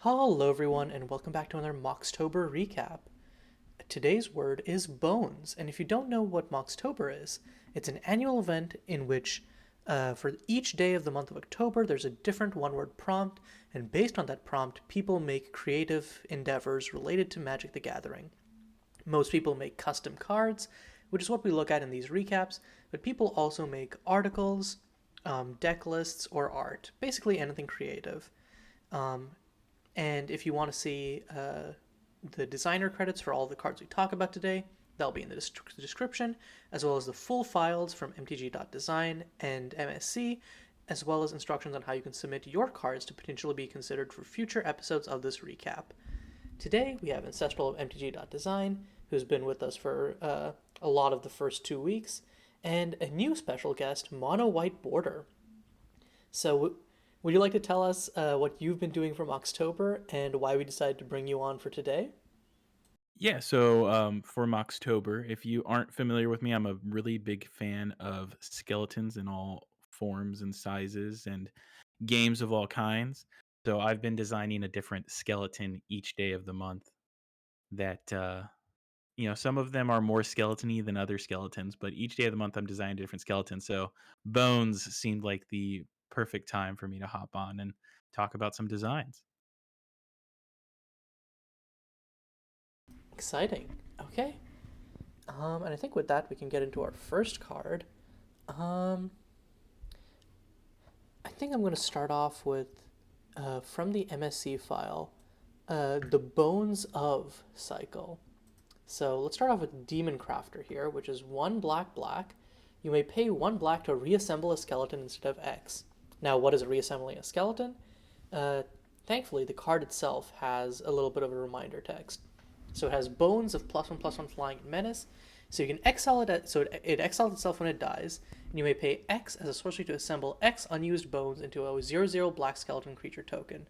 Hello everyone and welcome back to another Moxtober recap. Today's word is bones, and if you don't know what Moxtober is, it's an annual event in which for each day of the month of October there's a different one-word prompt, and based on that prompt people make creative endeavors related to Magic the Gathering. Most people make custom cards, which is what we look at in these recaps, but people also make articles, deck lists, or art, basically anything creative. Um, and if you want to see the designer credits for all the cards we talk about today, that'll be in the description, as well as the full files from mtg.design and MSC, as well as instructions on how you can submit your cards to potentially be considered for future episodes of this recap. Today, we have Ancestral of mtg.design, who's been with us for a lot of the first 2 weeks, and a new special guest, MonoWhiteBorder. So, would you like to tell us what you've been doing from October and why we decided to bring you on for today? For Moxtober, if you aren't familiar with me, I'm a really big fan of skeletons in all forms and sizes and games of all kinds. So I've been designing a different skeleton each day of the month that some of them are more skeletony than other skeletons, but each day of the month I'm designing a different skeleton. So bones seemed like the perfect time for me to hop on and talk about some designs. Exciting. Okay. And I think with that we can get into our first card. Um, I think I'm going to start off with from the MSC file, the Bones of cycle. So let's start off with Demon Crafter here, which is one black black. You may pay one black to reassemble a skeleton instead of X. Now, what is reassembling a skeleton? Uh, Thankfully, the card itself has a little bit of a reminder text. So it has bones of +1/+1 flying and menace. So you can exile it, so it exiles itself when it dies, and you may pay X as a sorcery to assemble X unused bones into a 0/0 black skeleton creature token.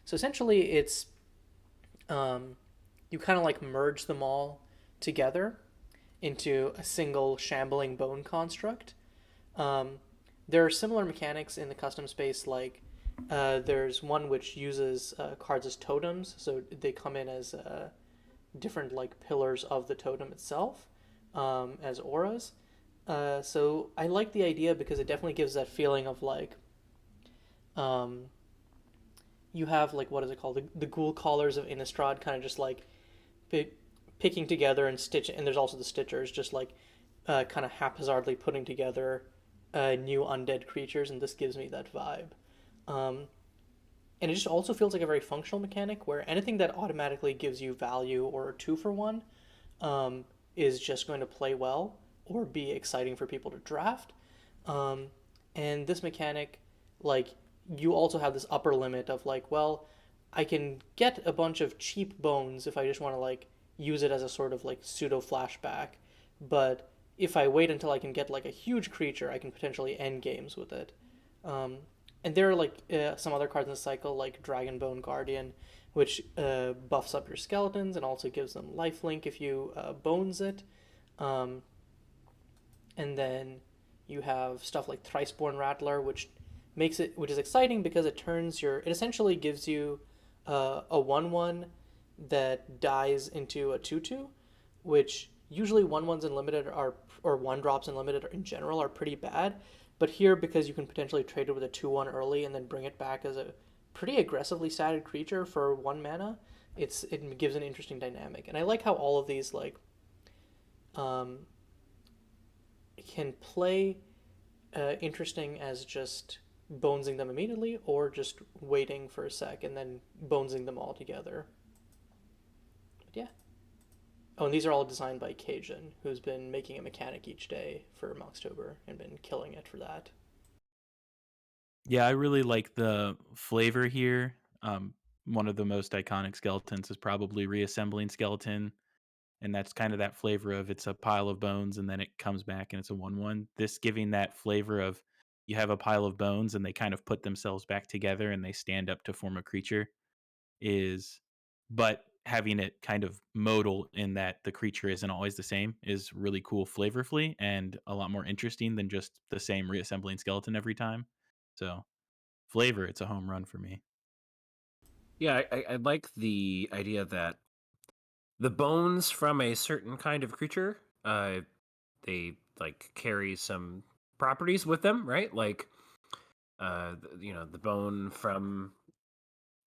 So essentially, it's um, you kind of like merge them all together into a single shambling bone construct. Um, there are similar mechanics in the custom space, like there's one which uses cards as totems, so they come in as different like pillars of the totem itself, as auras. So I like the idea because it definitely gives that feeling of like um, you have like what is it called, the ghoul callers of Innistrad, kind of just like picking together and stitching, and there's also the stitchers just like kind of haphazardly putting together new undead creatures, and this gives me that vibe. Um, and it just also feels like a very functional mechanic where anything that automatically gives you value or 2 for 1 is just going to play well or be exciting for people to draft. Um, and this mechanic, like, you also have this upper limit of, like, well, I can get a bunch of cheap bones if I just want to, like, use it as a sort of, like, pseudo flashback. But if I wait until I can get, like, a huge creature, I can potentially end games with it. Um, and there are, like, some other cards in the cycle, like Dragonbone Guardian, which buffs up your skeletons and also gives them lifelink if you bones it. Um, and then you have stuff like Thrice-Born Rattler, which is exciting because it essentially gives you a 1/1 that dies into a 2/2, which usually 1/1s in limited are, or 1 drops in limited in general, are pretty bad. But here, because you can potentially trade it with a 2/1 early and then bring it back as a pretty aggressively statted creature for 1 mana, it gives an interesting dynamic. And I like how all of these like um, can play interesting as just bonesing them immediately or just waiting for a sec and then bonesing them all together. But yeah. Oh, and these are all designed by Cajun, who's been making a mechanic each day for Moxtober and been killing it for that. Yeah, I really like the flavor here. One of the most iconic skeletons is probably Reassembling Skeleton, and that's kind of that flavor of it's a pile of bones and then it comes back and it's a 1/1. This giving that flavor of you have a pile of bones and they kind of put themselves back together and they stand up to form a creature is, but having it kind of modal in that the creature isn't always the same is really cool flavorfully and a lot more interesting than just the same Reassembling Skeleton every time. So flavor, it's a home run for me. Yeah, I like the idea that the bones from a certain kind of creature, they like carry some properties with them, right? Like, the bone from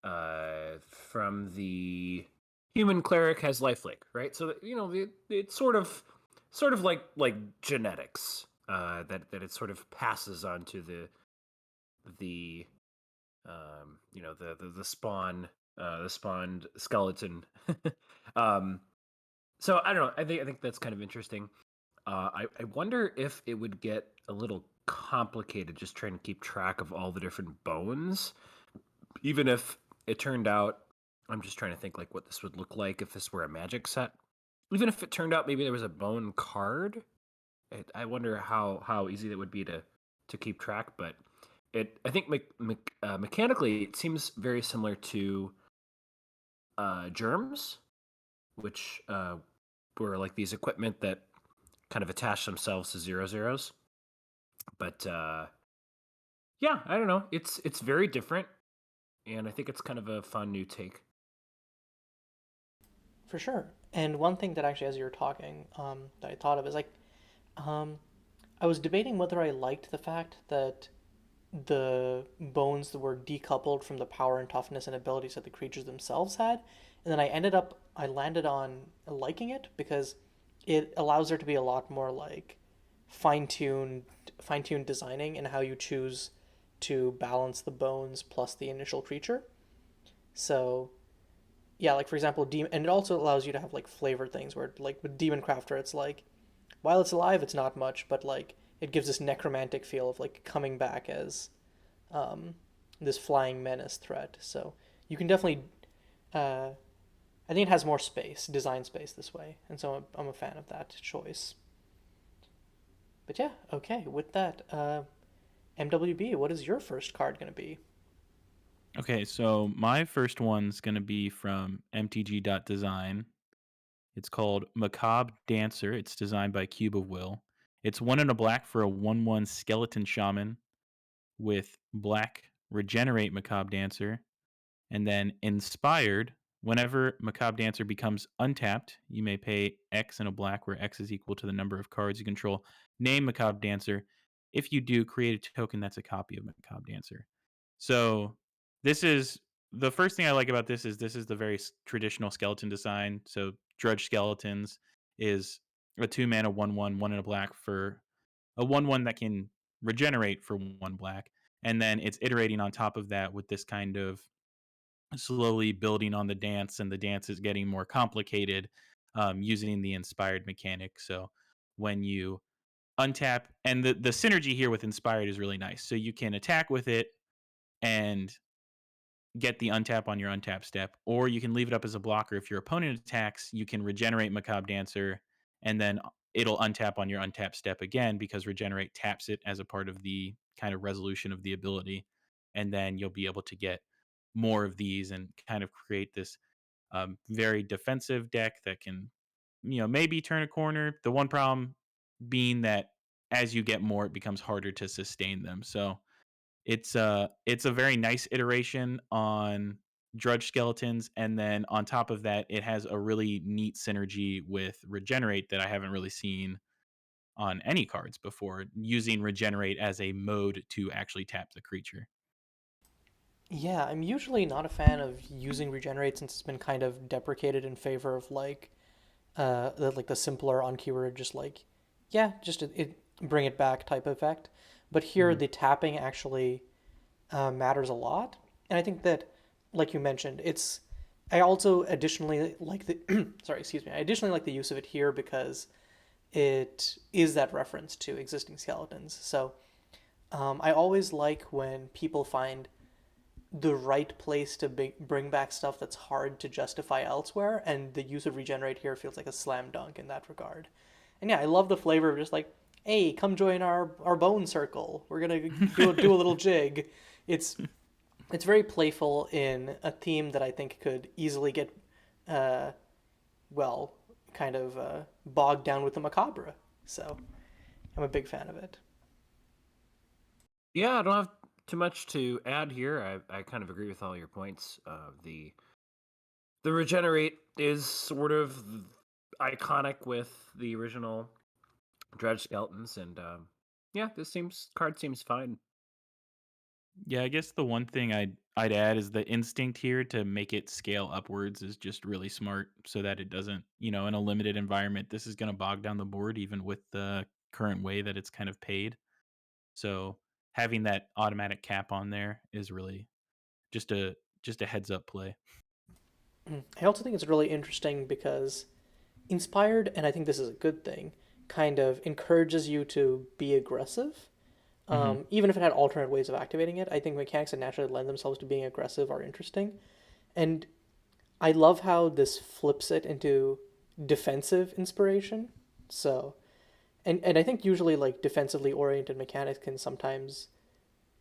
the human cleric has lifelink, right? So that, it's sort of like genetics, that it sort of passes on to the the spawn, the spawned skeleton. um so I don't know, I think that's kind of interesting. I wonder if it would get a little complicated just trying to keep track of all the different bones, even if it turned out. I'm just trying to think like what this would look like if this were a magic set. Even if it turned out maybe there was a bone card, I wonder how easy that would be to keep track. But I think mechanically it seems very similar to germs, which were like these equipment that kind of attach themselves to zero zeros. But yeah, I don't know. It's very different, and I think it's kind of a fun new take. For sure. And one thing that actually, as you were talking, that I thought of is like, um, I was debating whether I liked the fact that the bones that were decoupled from the power and toughness and abilities that the creatures themselves had, and then I landed on liking it because it allows there to be a lot more like fine-tuned fine-tuned designing in how you choose to balance the bones plus the initial creature. So yeah, like for example, and it also allows you to have like flavor things where like with Demon Crafter, it's like while it's alive, it's not much, but like it gives this necromantic feel of like coming back as um, this flying menace threat. So you can definitely, uh, I think it has more space, design space this way, and so I'm a fan of that choice. But yeah, okay. With that, MWB, what is your first card gonna be? Okay, so my first one's going to be from mtg.design. It's called Macabre Dancer. It's designed by cubeofwill. It's 1 and a black for a 1/1 skeleton shaman with black regenerate Macabre Dancer. And then inspired, whenever Macabre Dancer becomes untapped, you may pay X and a black, where X is equal to the number of cards you control. Name Macabre Dancer. If you do, create a token that's a copy of Macabre Dancer. So this is the first thing I like about this is the very traditional skeleton design. So Drudge Skeletons is a 2 mana 1/1, 1 and a black for a 1/1 that can regenerate for 1 black. And then it's iterating on top of that with this kind of slowly building on the dance, and the dance is getting more complicated, using the inspired mechanic. So when you untap, and the synergy here with inspired is really nice. So you can attack with it and get the untap on your untap step, or you can leave it up as a blocker. If your opponent attacks, you can regenerate Macabre Dancer, and then it'll untap on your untap step again, because regenerate taps it as a part of the kind of resolution of the ability, and then you'll be able to get more of these and kind of create this very defensive deck that can, maybe turn a corner. The one problem being that as you get more, it becomes harder to sustain them. So it's a very nice iteration on Drudge Skeletons, and then on top of that, it has a really neat synergy with Regenerate that I haven't really seen on any cards before, using Regenerate as a mode to actually tap the creature. Yeah, I'm usually not a fan of using regenerate since it's been kind of deprecated in favor of like like the simpler on keyword, just like yeah, just it bring it back type effect. But here Mhm. the tapping actually matters a lot, and I think that, like you mentioned, it's. I also additionally like the sorry, excuse me. I additionally like the use of it here because it is that reference to existing skeletons. So I always like when people find the right place to bring back stuff that's hard to justify elsewhere, and the use of regenerate here feels like a slam dunk in that regard. And yeah, I love the flavor of just like, hey, come join our bone circle. We're gonna do a little jig. It's it's very playful in a theme that I think could easily get, uh, well, kind of bogged down with the macabre. So I'm a big fan of it. Yeah, I don't have too much to add here. I kind of agree with all your points. The regenerate is sort of iconic with the original Dredge skeletons, and yeah, this card seems fine. Yeah, I guess the one thing I'd add is the instinct here to make it scale upwards is just really smart so that it doesn't, in a limited environment, this is going to bog down the board even with the current way that it's kind of paid. So having that automatic cap on there is really just a heads up play. I also think it's really interesting because inspired, and I think this is a good thing, kind of encourages you to be aggressive. Hmm. Even if it had alternate ways of activating it, I think mechanics that naturally lend themselves to being aggressive are interesting. And I love how this flips it into defensive inspiration. So, and I think usually like defensively oriented mechanics can sometimes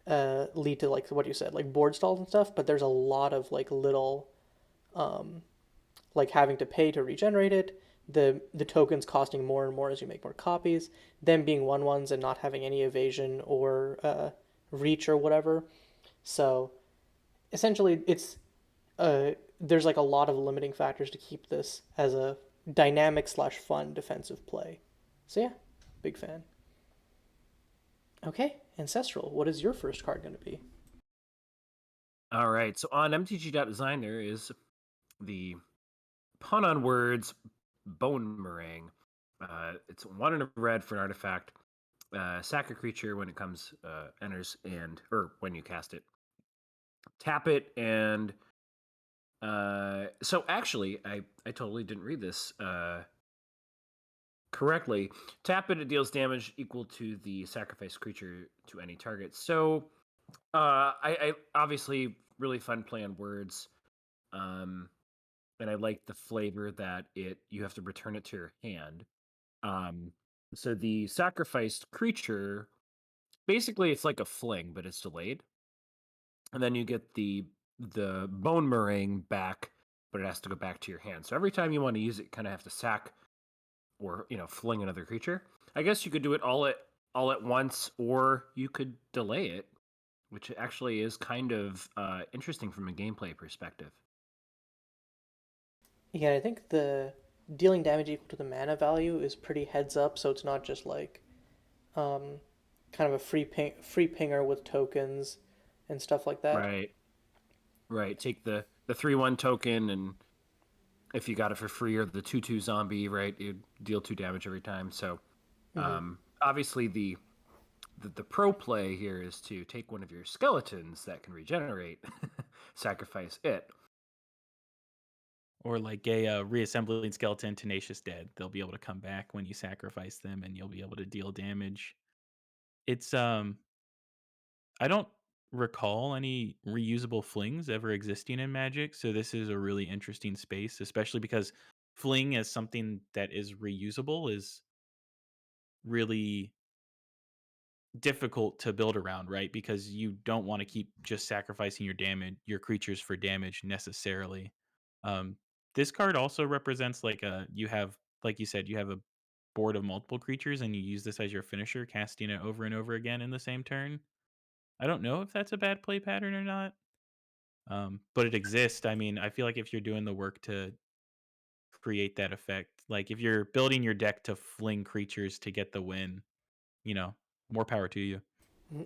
lead to like what you said, like board stalls and stuff. But there's a lot of like little, um, like having to pay to regenerate it. The tokens costing more and more as you make more copies. Them being 1/1s and not having any evasion or reach or whatever. So essentially, there's like a lot of limiting factors to keep this as a dynamic slash fun defensive play. So yeah, big fan. Okay, ancestral. What is your first card going to be? All right, so on MTG.design there is the pun on words Bonemerang. It's 1 and a red for an artifact. Sack a creature when it comes enters or when you cast it. Tap it and so actually I totally didn't read this correctly. Tap it deals damage equal to the sacrificed creature to any target. So I obviously really fun play on words. Um and I like the flavor that you have to return it to your hand. Um so the sacrificed creature basically it's like a fling, but it's delayed. And then you get the Bonemerang back, but it has to go back to your hand. So every time you want to use it, you kind of have to sack or fling another creature. I guess you could do it all at once, or you could delay it, which actually is kind of interesting from a gameplay perspective. Yeah, I think the dealing damage equal to the mana value is pretty heads up, so it's not just like um, kind of a free pinger with tokens and stuff like that. Right, right. Take the 3/1 token, and if you got it for free, or the 2/2 zombie, right, you deal 2 damage every time. So Mm-hmm. obviously the pro play here is to take one of your skeletons that can regenerate, sacrifice it. Or like a reassembling skeleton, tenacious dead. They'll be able to come back when you sacrifice them, and you'll be able to deal damage. It's I don't recall any reusable flings ever existing in Magic, so this is a really interesting space, especially because fling as something that is reusable is really difficult to build around, right? Because you don't want to keep just sacrificing your creatures for damage necessarily. Um, this card also represents you have, like you said, you have a board of multiple creatures and you use this as your finisher, casting it over and over again in the same turn. I don't know if that's a bad play pattern or not, but it exists. I mean, I feel like if you're doing the work to create that effect, like if you're building your deck to fling creatures to get the win, you know, more power to you.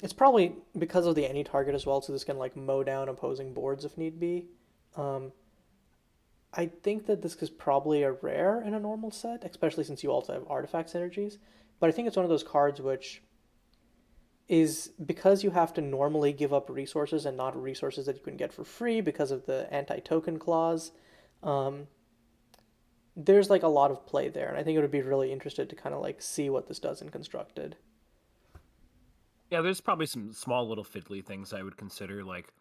It's probably because of the any target as well, so this can like mow down opposing boards if need be. Um, I think that this is probably a rare in a normal set, especially since you also have artifact synergies. But I think it's one of those cards which is because you have to normally give up resources and not resources that you can get for free because of the anti-token clause. Um, there's like a lot of play there, and I think it would be really interested to kind of like see what this does in constructed. Yeah, there's probably some small little fiddly things I would consider. Like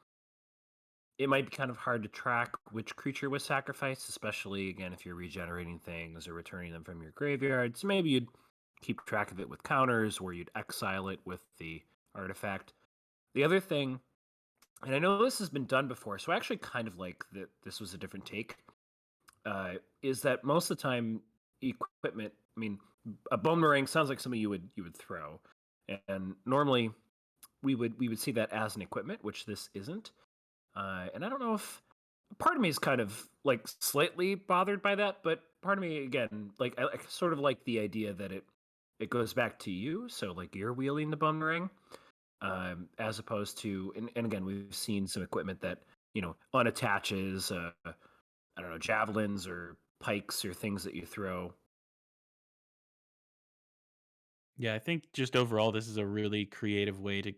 it might be kind of hard to track which creature was sacrificed, especially again if you're regenerating things or returning them from your graveyard. So maybe you'd keep track of it with counters, or you'd exile it with the artifact. The other thing, and I know this has been done before, so I actually kind of like that this was a different take, is that most of the time equipment, I mean, a Bonemerang sounds like something you would throw. And normally we would see that as an equipment, which this isn't. And I don't know if part of me is kind of like slightly bothered by that, but part of me again, like I sort of like the idea that it goes back to you, so like you're wielding the Bonemerang, as opposed to and again we've seen some equipment that unattaches, I don't know, javelins or pikes or things that you throw. Yeah, I think just overall, this is a really creative way to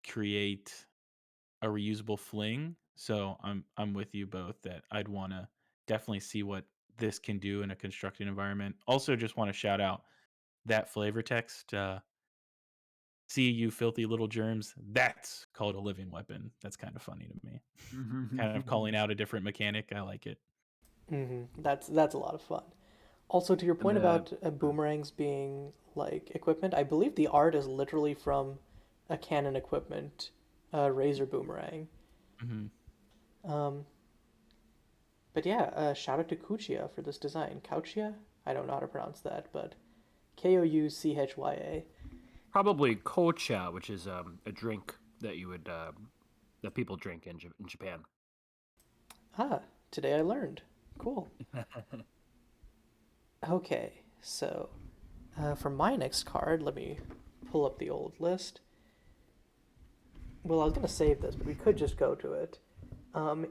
create a reusable fling. So I'm with you both that I'd want to definitely see what this can do in a constructed environment. Also, just want to shout out that flavor text. See you filthy little germs. That's called a living weapon. That's kind of funny to me. Kind of calling out a different mechanic. I like it. That's a lot of fun. Also, to your And point about boomerangs being like equipment, I believe the art is literally from a Canon equipment, Razor Boomerang. Hmm. But yeah, shout out to Kouchya for this design. Kouchya? I don't know how to pronounce that, but Kouchya. probably Kouchya, which is a drink that you would that people drink in Japan. Ah, today I learned. Cool. Okay, so for my next card, let me pull up the old list. Well, I was going to save this, but we could just go to it.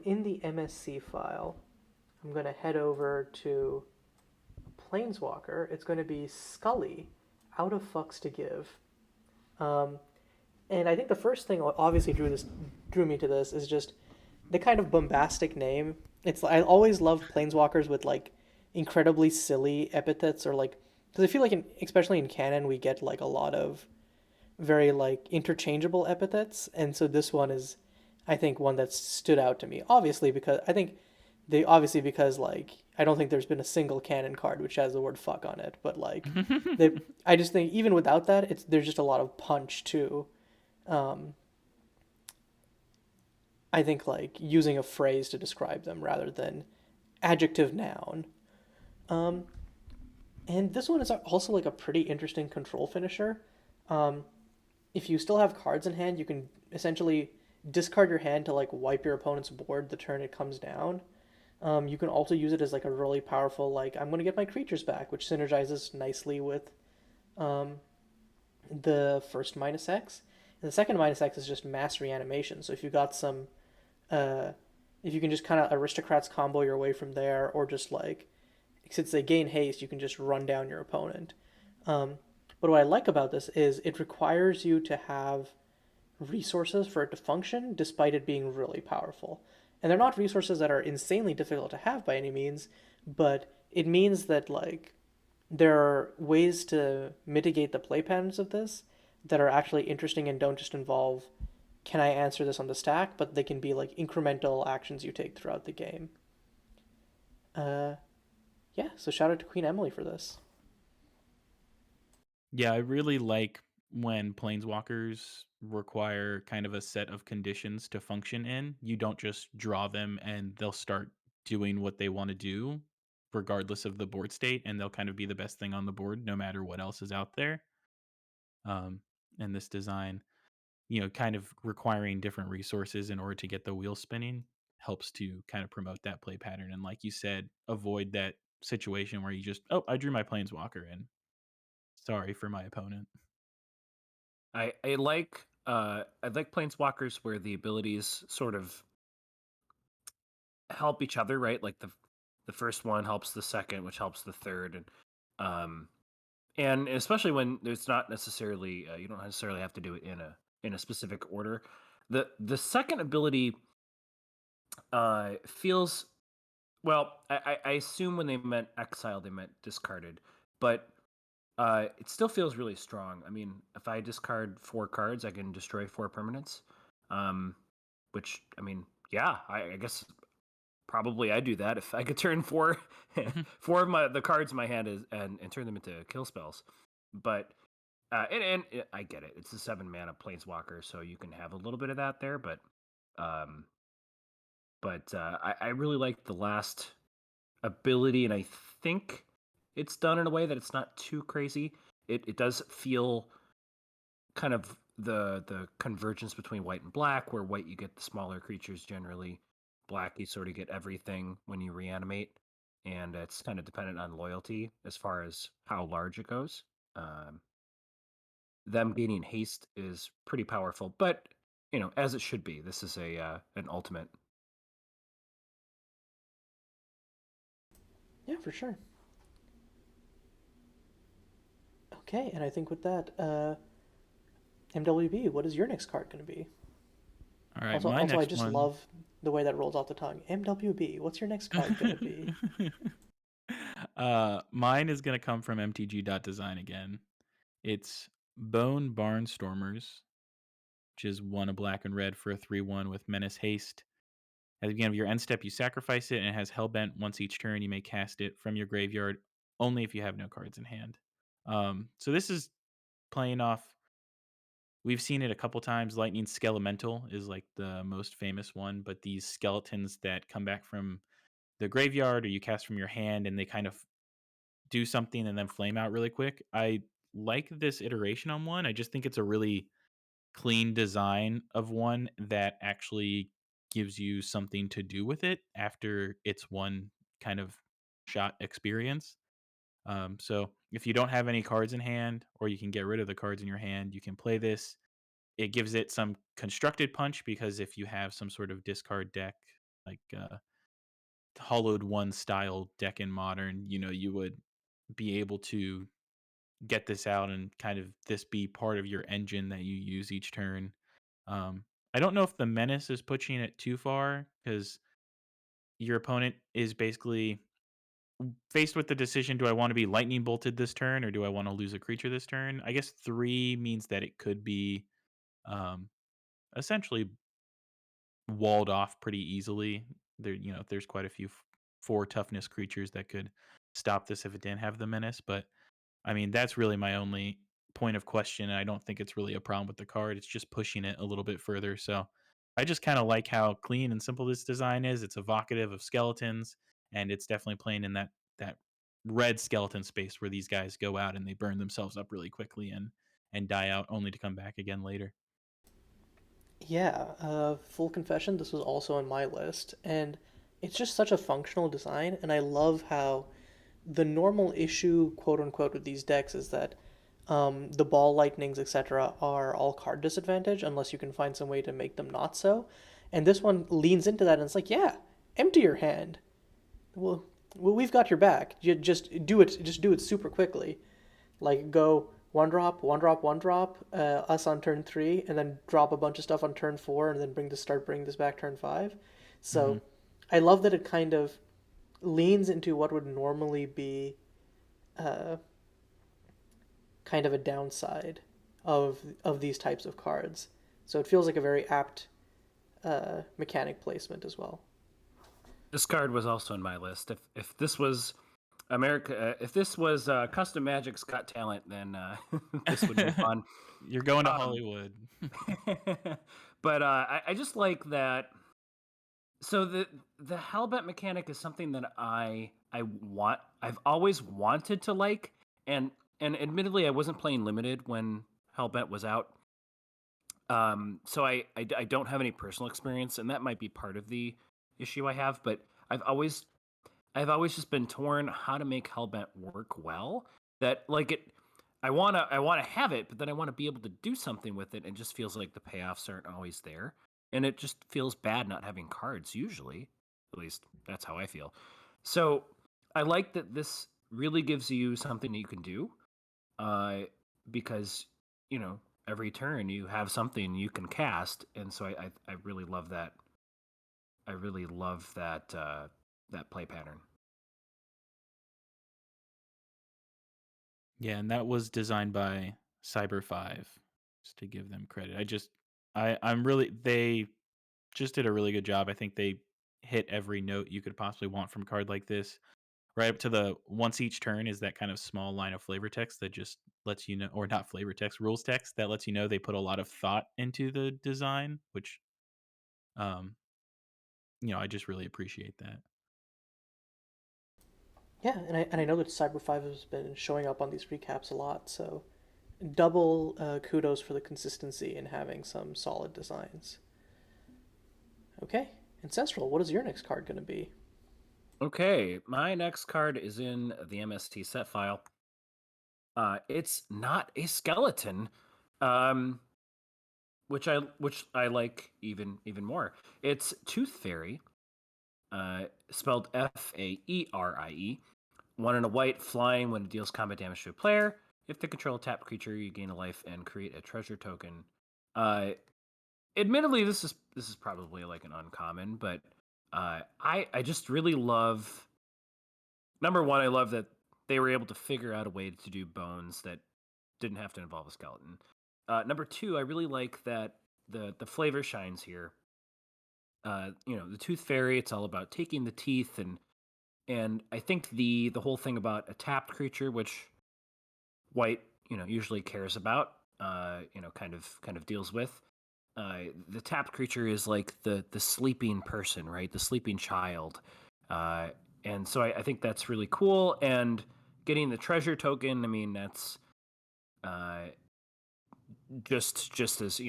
In the MSC file, I'm going to head over to Planeswalker. It's going to be Skully, Out of Fucks to Give. And I think the first thing obviously drew me to this is just the kind of bombastic name. I always love Planeswalkers with like incredibly silly epithets, or like, because I feel like especially in canon we get like a lot of very like interchangeable epithets, and so this one is, I think, one that stood out to me. Obviously because like I don't think there's been a single canon card which has the word fuck on it, but like I just think even without that, there's just a lot of punch too. I think like using a phrase to describe them rather than adjective noun. And this one is also like a pretty interesting control finisher. If you still have cards in hand, you can essentially discard your hand to like wipe your opponent's board the turn it comes down. You can also use it as like a really powerful, like, I'm going to get my creatures back, which synergizes nicely with the first -X. And the second -X is just mass reanimation. So if you got some, if you can just kind of aristocrats combo your way from there, or just like, since they gain haste, you can just run down your opponent. But what I like about this is it requires you to have resources for it to function, despite it being really powerful. And they're not resources that are insanely difficult to have by any means, but it means that like there are ways to mitigate the play patterns of this that are actually interesting and don't just involve, can I answer this on the stack, but they can be like incremental actions you take throughout the game. Yeah, so shout out to Queen Emily for this. Yeah, I really like when planeswalkers require kind of a set of conditions to function in. You don't just draw them and they'll start doing what they want to do, regardless of the board state, and they'll kind of be the best thing on the board no matter what else is out there. And this design, kind of requiring different resources in order to get the wheel spinning helps to kind of promote that play pattern. And like you said, avoid that situation where you just, oh, I drew my planeswalker and sorry for my opponent. I like planeswalkers where the abilities sort of help each other, right? Like the first one helps the second, which helps the third, and especially when there's not necessarily you don't necessarily have to do it in a specific order. The second ability feels, well, I assume when they meant exile they meant discarded, but it still feels really strong. I mean, if I discard 4 cards, I can destroy 4 permanents. Which, I mean, yeah, I guess probably I do that if I could turn 4 of the cards in my hand and turn them into kill spells. But and I get it. It's a 7 mana planeswalker, so you can have a little bit of that there. But I really like the last ability, and I think it's done in a way that it's not too crazy. It does feel kind of the convergence between white and black, where white you get the smaller creatures generally, black you sort of get everything when you reanimate, and it's kind of dependent on loyalty as far as how large it goes. Them gaining haste is pretty powerful, but as it should be. This is an ultimate. Yeah, for sure. Okay, and I think with that, MWB, what is your next card going to be? All right, Also, my I next just one. love the way that rolls off the tongue. MWB, what's your next card going to be? Mine is gonna come from MTG.design again. It's Bone Barnstormers, which is 1 a black and red for a 3/1 with Menace Haste. At the beginning of your end step, you sacrifice it, and it has Hellbent. Once each turn, you may cast it from your graveyard, only if you have no cards in hand. So this is playing off. We've seen it a couple times. Lightning Skelemental is like the most famous one, but these skeletons that come back from the graveyard or you cast from your hand, and they kind of do something and then flame out really quick. I like this iteration on one. I just think it's a really clean design of one that actually gives you something to do with it after it's one kind of shot experience. So if you don't have any cards in hand, or you can get rid of the cards in your hand, you can play this. It gives it some constructed punch, because if you have some sort of discard deck, like Hollowed One style deck in Modern, you would be able to get this out and kind of this be part of your engine that you use each turn. Um, I don't know if the menace is pushing it too far, because your opponent is basically faced with the decision: do I want to be lightning bolted this turn, or do I want to lose a creature this turn? I guess 3 means that it could be um, essentially walled off pretty easily. There's quite a few 4 toughness creatures that could stop this if it didn't have the menace, but I mean, that's really my only point of question. I don't think it's really a problem with the card. It's just pushing it a little bit further. So I just kind of like how clean and simple this design is. It's evocative of skeletons, and it's definitely playing in that red skeleton space where these guys go out and they burn themselves up really quickly and die out, only to come back again later. Yeah, full confession, this was also on my list, and it's just such a functional design, and I love how the normal issue, quote unquote, with these decks is that the ball lightnings, etc., are all card disadvantage unless you can find some way to make them not so. And this one leans into that, and it's like, yeah, empty your hand. Well, we've got your back. You just do it. Just do it super quickly. Like go one drop, one drop, one drop. Us on turn 3, and then drop a bunch of stuff on turn 4, and then bring this back turn 5. Hmm. So, I love that it kind of leans into what would normally be uh, kind of a downside of these types of cards. So it feels like a very apt mechanic placement as well. This card was also on my list. If this was America, if this was Custom Magic's Got Talent, then this would be fun. You're going to Um, Hollywood. but I just like that. So the Hellbent mechanic is something that I've always wanted to like, and admittedly I wasn't playing limited when Hellbent was out. So I don't have any personal experience, and that might be part of the issue I have. But I've always just been torn how to make Hellbent work well. That like it, I wanna have it, but then I want to be able to do something with it. And it just feels like the payoffs aren't always there, and it just feels bad not having cards. Usually, at least that's how I feel. So I like that this really gives you something that you can do, uh, because you know every turn you have something you can cast, and so I really love that. I really love that play pattern. Yeah, and that was designed by CyberFive, just to give them credit. I'm really they just did a really good job. I think they hit every note you could possibly want from a card like this. Right up to the once each turn is that kind of small line of flavor text that just lets you know, or not flavor text, rules text that lets you know they put a lot of thought into the design, which um I just really appreciate that. Yeah, and I know that Cyber 5 has been showing up on these recaps a lot, so double kudos for the consistency in having some solid designs. Okay, Ancestral, what is your next card going to be? Okay, my next card is in the MST set file. It's not a skeleton, um, which I like even more. It's Tooth Fairy, spelled Faerie. 1 and a white, flying. When it deals combat damage to a player, if they control a tapped creature, you gain a life and create a treasure token. Uh, Admittedly, this is probably like an uncommon, but I just really love. Number one, I love that they were able to figure out a way to do bones that didn't have to involve a skeleton. Number two, I really like that the flavor shines here. The Tooth Fairy, it's all about taking the teeth, and I think the whole thing about a tapped creature, which white usually cares about, kind of deals with. The tapped creature is like the sleeping person, right? The sleeping child, uh, and so I think that's really cool. And getting the treasure token, I mean, that's uh, just as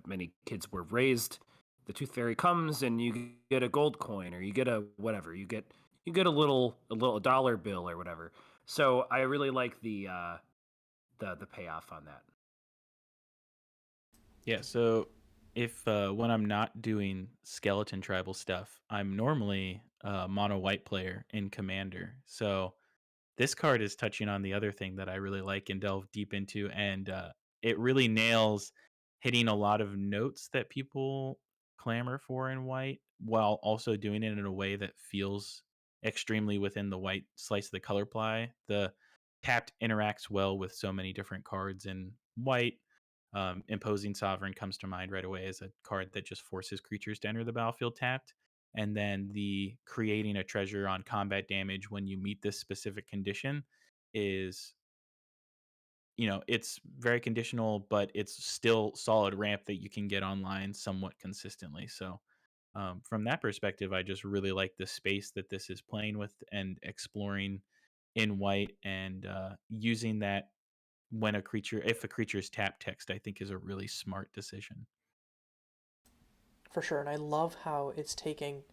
many kids were raised. The Tooth Fairy comes, and you get a gold coin, or you get a whatever. You get a dollar bill or whatever. So I really like the payoff on that. Yeah, so if when I'm not doing skeleton tribal stuff, I'm normally a mono white player in Commander. So this card is touching on the other thing that I really like and delve deep into, and it really nails hitting a lot of notes that people clamor for in white, while also doing it in a way that feels extremely within the white slice of the color pie. The tapped interacts well with so many different cards in white. Imposing Sovereign comes to mind right away as a card that just forces creatures to enter the battlefield tapped. And then the creating a treasure on combat damage when you meet this specific condition is, it's very conditional, but it's still solid ramp that you can get online somewhat consistently. So from that perspective, I just really like the space that this is playing with and exploring in white, and using that when if a creature is tap text, I think is a really smart decision. For sure, and I love how it's taking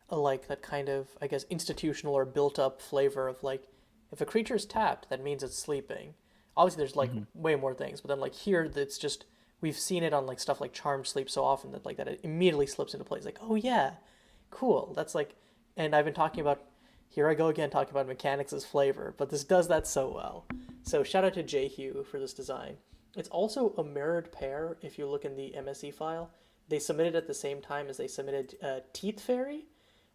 like that kind of, I guess, institutional or built up flavor of like, if a creature's tapped, that means it's sleeping. Obviously, there's like Hmm. way more things, but then like here, it's just we've seen it on like stuff like Charmed Sleep so often that like that it immediately slips into place. Like, oh yeah, cool. That's like, and I've been talking about. Here I go again talking about mechanics as flavor, but this does that so well. So shout out to Jayhew for this design. It's also a mirrored pair. If you look in the MSE file, they submitted at the same time as they submitted Teeth Fairy,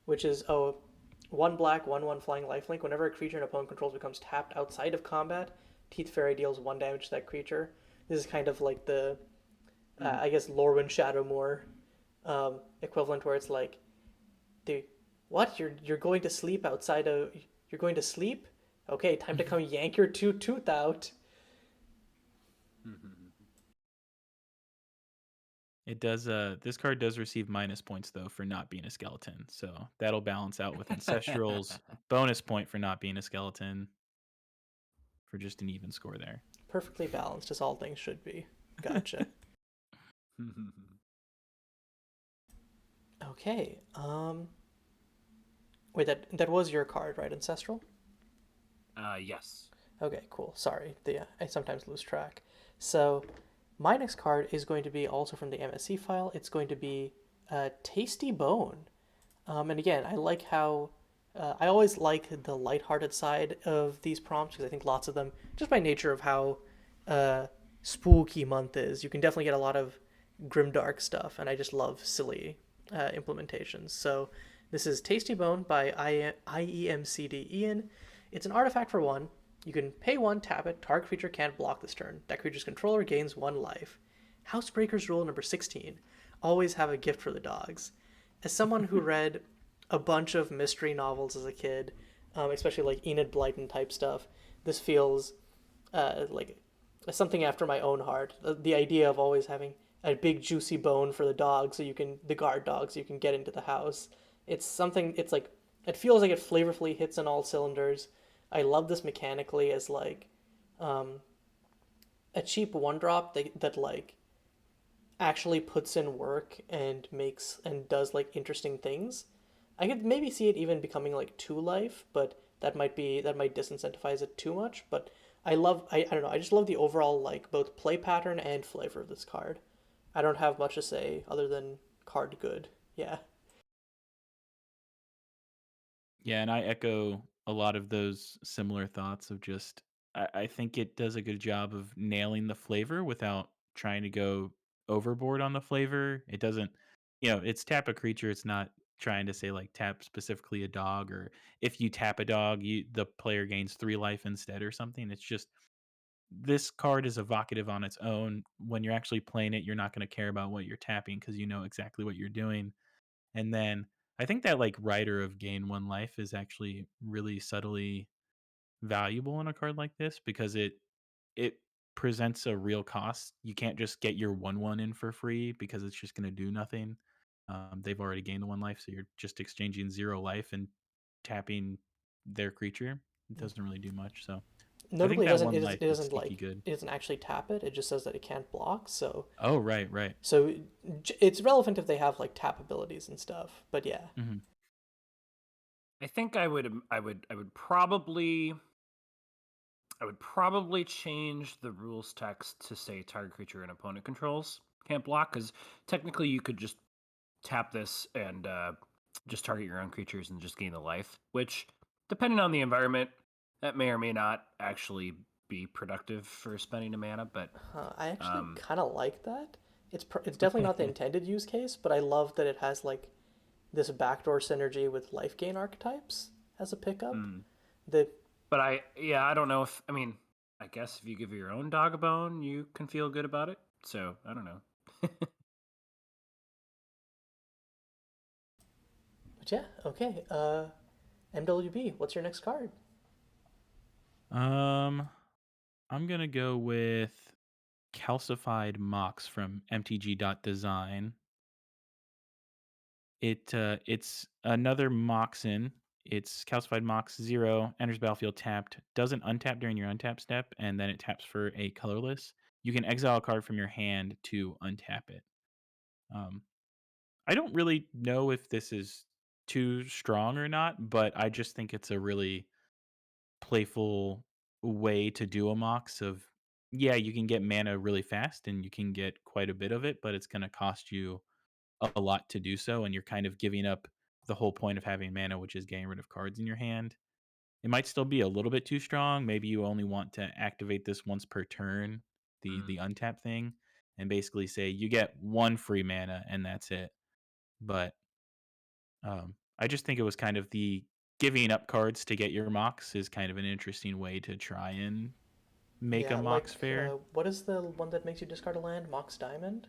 which is one black, 1/1 flying lifelink. Whenever a creature an opponent controls becomes tapped outside of combat, Teeth Fairy deals 1 damage to that creature. This is kind of like the, Mhm. I guess, Lorwyn Shadowmoor equivalent, where it's like, the what? You're going to sleep outside of. You're going to sleep? Okay, time to come yank your tooth out. It does. This card does receive minus points though for not being a skeleton, so that'll balance out with Ancestral's bonus point for not being a skeleton for just an even score there. Perfectly balanced, as all things should be. Gotcha. Okay. Wait, that was your card, right, Ancestral? Yes. Okay, cool. Sorry, I sometimes lose track. So, my next card is going to be also from the MSC file. It's going to be Tasty Bone. And again, I like how I always like the lighthearted side of these prompts because I think lots of them, just by nature of how uh, spooky month is, you can definitely get a lot of grimdark stuff, and I just love silly implementations. So this is Tasty Bone by iemcd Ian. It's an artifact for 1. You can pay 1, tap it. Target creature can't block this turn. That creature's controller gains 1 life. Housebreaker's rule number 16. Always have a gift for the dogs. As someone who read a bunch of mystery novels as a kid, especially like Enid Blyton type stuff, this feels like something after my own heart. The idea of always having a big juicy bone for the dog, so you can the guard dog, so you can get into the house. It's something. It's like it feels like it flavorfully hits on all cylinders. I love this mechanically as like a cheap one drop that like actually puts in work and makes and does like interesting things, I could maybe see it even becoming like two life, but that might disincentivize it too much. But I don't know, I just love the overall like both play pattern and flavor of this card. I don't have much to say other than card good. Yeah. Yeah, and I echo a lot of those similar thoughts of just I think it does a good job of nailing the flavor without trying to go overboard on the flavor. It doesn't, it's tap a creature. It's not trying to say like tap specifically a dog, or if you tap a dog, the player gains 3 life instead or something. It's just this card is evocative on its own. When you're actually playing it, you're not going to care about what you're tapping because you know exactly what you're doing. And then I think that like Rider of gain 1 life is actually really subtly valuable in a card like this because it presents a real cost. You can't just get your 1/1 in for free because it's just going to do nothing. They've already gained the 1 life, so you're just exchanging 0 life and tapping their creature. It doesn't really do much. So I think Notably, that one it life is doesn't sneaky like good. it doesn't actually tap it. It just says that it can't block. Oh, right, right. So it's relevant if they have like tap abilities and stuff. But yeah. Hmm. I think I would probably change the rules text to say target creature and opponent controls can't block, because technically you could just tap this and just target your own creatures and just gain the life, which, depending on the environment, that may or may not actually be productive for spending a mana, but I actually um, kind of like that. It's definitely not the intended use case, but I love that it has like this backdoor synergy with life gain archetypes as a pickup. mm. The But I don't know if, I mean, I guess if you give your own dog a bone, you can feel good about it. So I don't know. but yeah, okay. MWB, what's your next card? Um, I'm gonna go with Calcified Mox from MTG.Design. It's another Moxin. It's Calcified Mox 0, enters battlefield tapped, doesn't untap during your untap step, and then it taps for a colorless. You can exile a card from your hand to untap it. Um, I don't really know if this is too strong or not, but I just think it's a really playful way to do a Mox of, yeah, you can get mana really fast and you can get quite a bit of it, but it's going to cost you a lot to do so, and you're kind of giving up the whole point of having mana, which is getting rid of cards in your hand. It might still be a little bit too strong. Maybe you only want to activate this once per turn, the untap thing, and basically say you get 1 free mana and that's it. But I just think it was kind of the giving up cards to get your Mox is kind of an interesting way to try and make a Yeah, Mox fair. what is the one that makes you discard a land? Mox Diamond?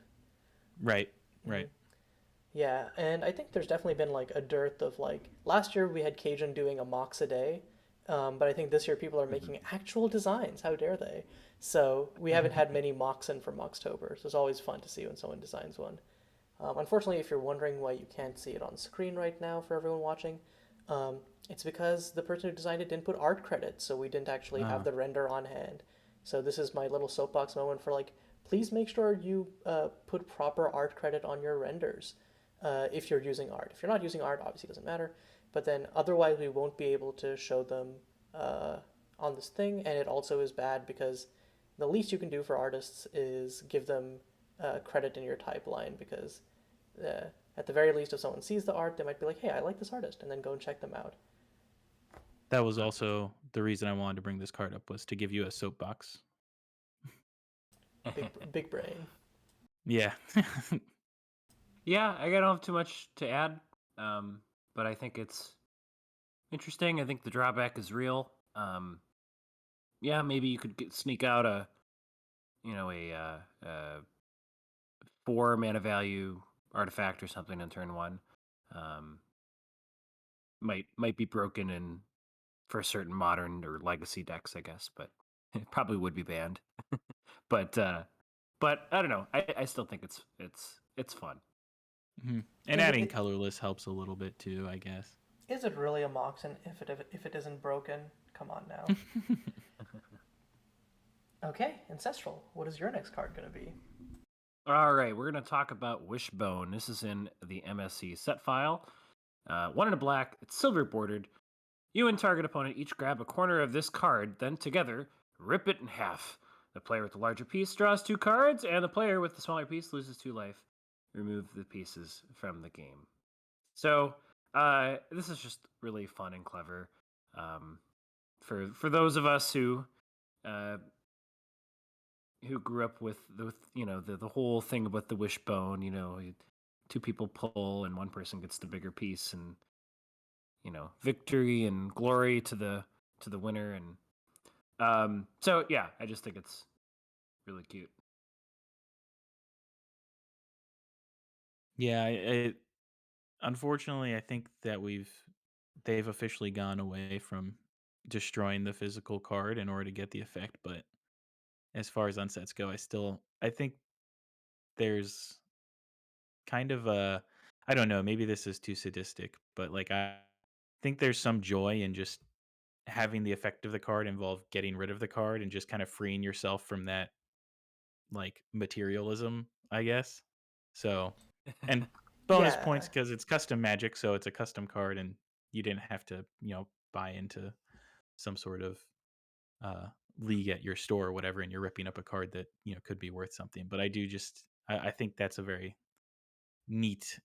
Right, right. Yeah, and I think there's definitely been like a dearth of like last year we had Cajun doing a Mox a day, but I think this year people are making actual designs. How dare they? So we haven't had many Moxen for Moxtober, so it's always fun to see when someone designs one. Unfortunately, if you're wondering why you can't see it on screen right now for everyone watching, um, it's because the person who designed it didn't put art credit, so we didn't actually have the render on hand. So this is my little soapbox moment for like, please make sure you put proper art credit on your renders if you're using art. If you're not using art, obviously it doesn't matter. But then otherwise, we won't be able to show them on this thing, and it also is bad because the least you can do for artists is give them credit in your type line because at the very least, if someone sees the art, they might be like, "Hey, I like this artist," and then go and check them out. That was also the reason I wanted to bring this card up, was to give you a soapbox. Big brain. Yeah. Yeah, I don't have too much to add, but I think it's interesting. I think the drawback is real. Yeah, maybe you could sneak out a 4 mana value artifact or something on turn 1. Might be broken in for certain modern or legacy decks, I guess, but it probably would be banned. but I don't know. I still think it's fun. Mhm. And Is adding it colorless helps a little bit too, I guess. is it really a Moxen if it isn't broken? Come on now. Okay, Ancestral, what is your next card going to be? All right, we're going to talk about Wishbone. This is in the MSC set file. 1 in a black, it's silver bordered. You and target opponent each grab a corner of this card, then together rip it in half. The player with the larger piece draws 2 cards, and the player with the smaller piece loses 2 life. Remove the pieces from the game. So this is just really fun and clever. For those of us who grew up with the whole thing about the wishbone, 2 people pull and 1 person gets the bigger piece, and victory and glory to the winner. And so yeah, I just think it's really cute. Yeah, unfortunately, I think that they've officially gone away from destroying the physical card in order to get the effect. But as far as unsets go, I think there's kind of a, I don't know, maybe this is too sadistic, but like I think there's some joy in just having the effect of the card involve getting rid of the card and just kind of freeing yourself from that like materialism, I guess. So, and bonus Yeah, points because it's custom Magic, so it's a custom card, and you didn't have to, buy into some sort of uh, league at your store or whatever, and you're ripping up a card that could be worth something. But I think that's a very neat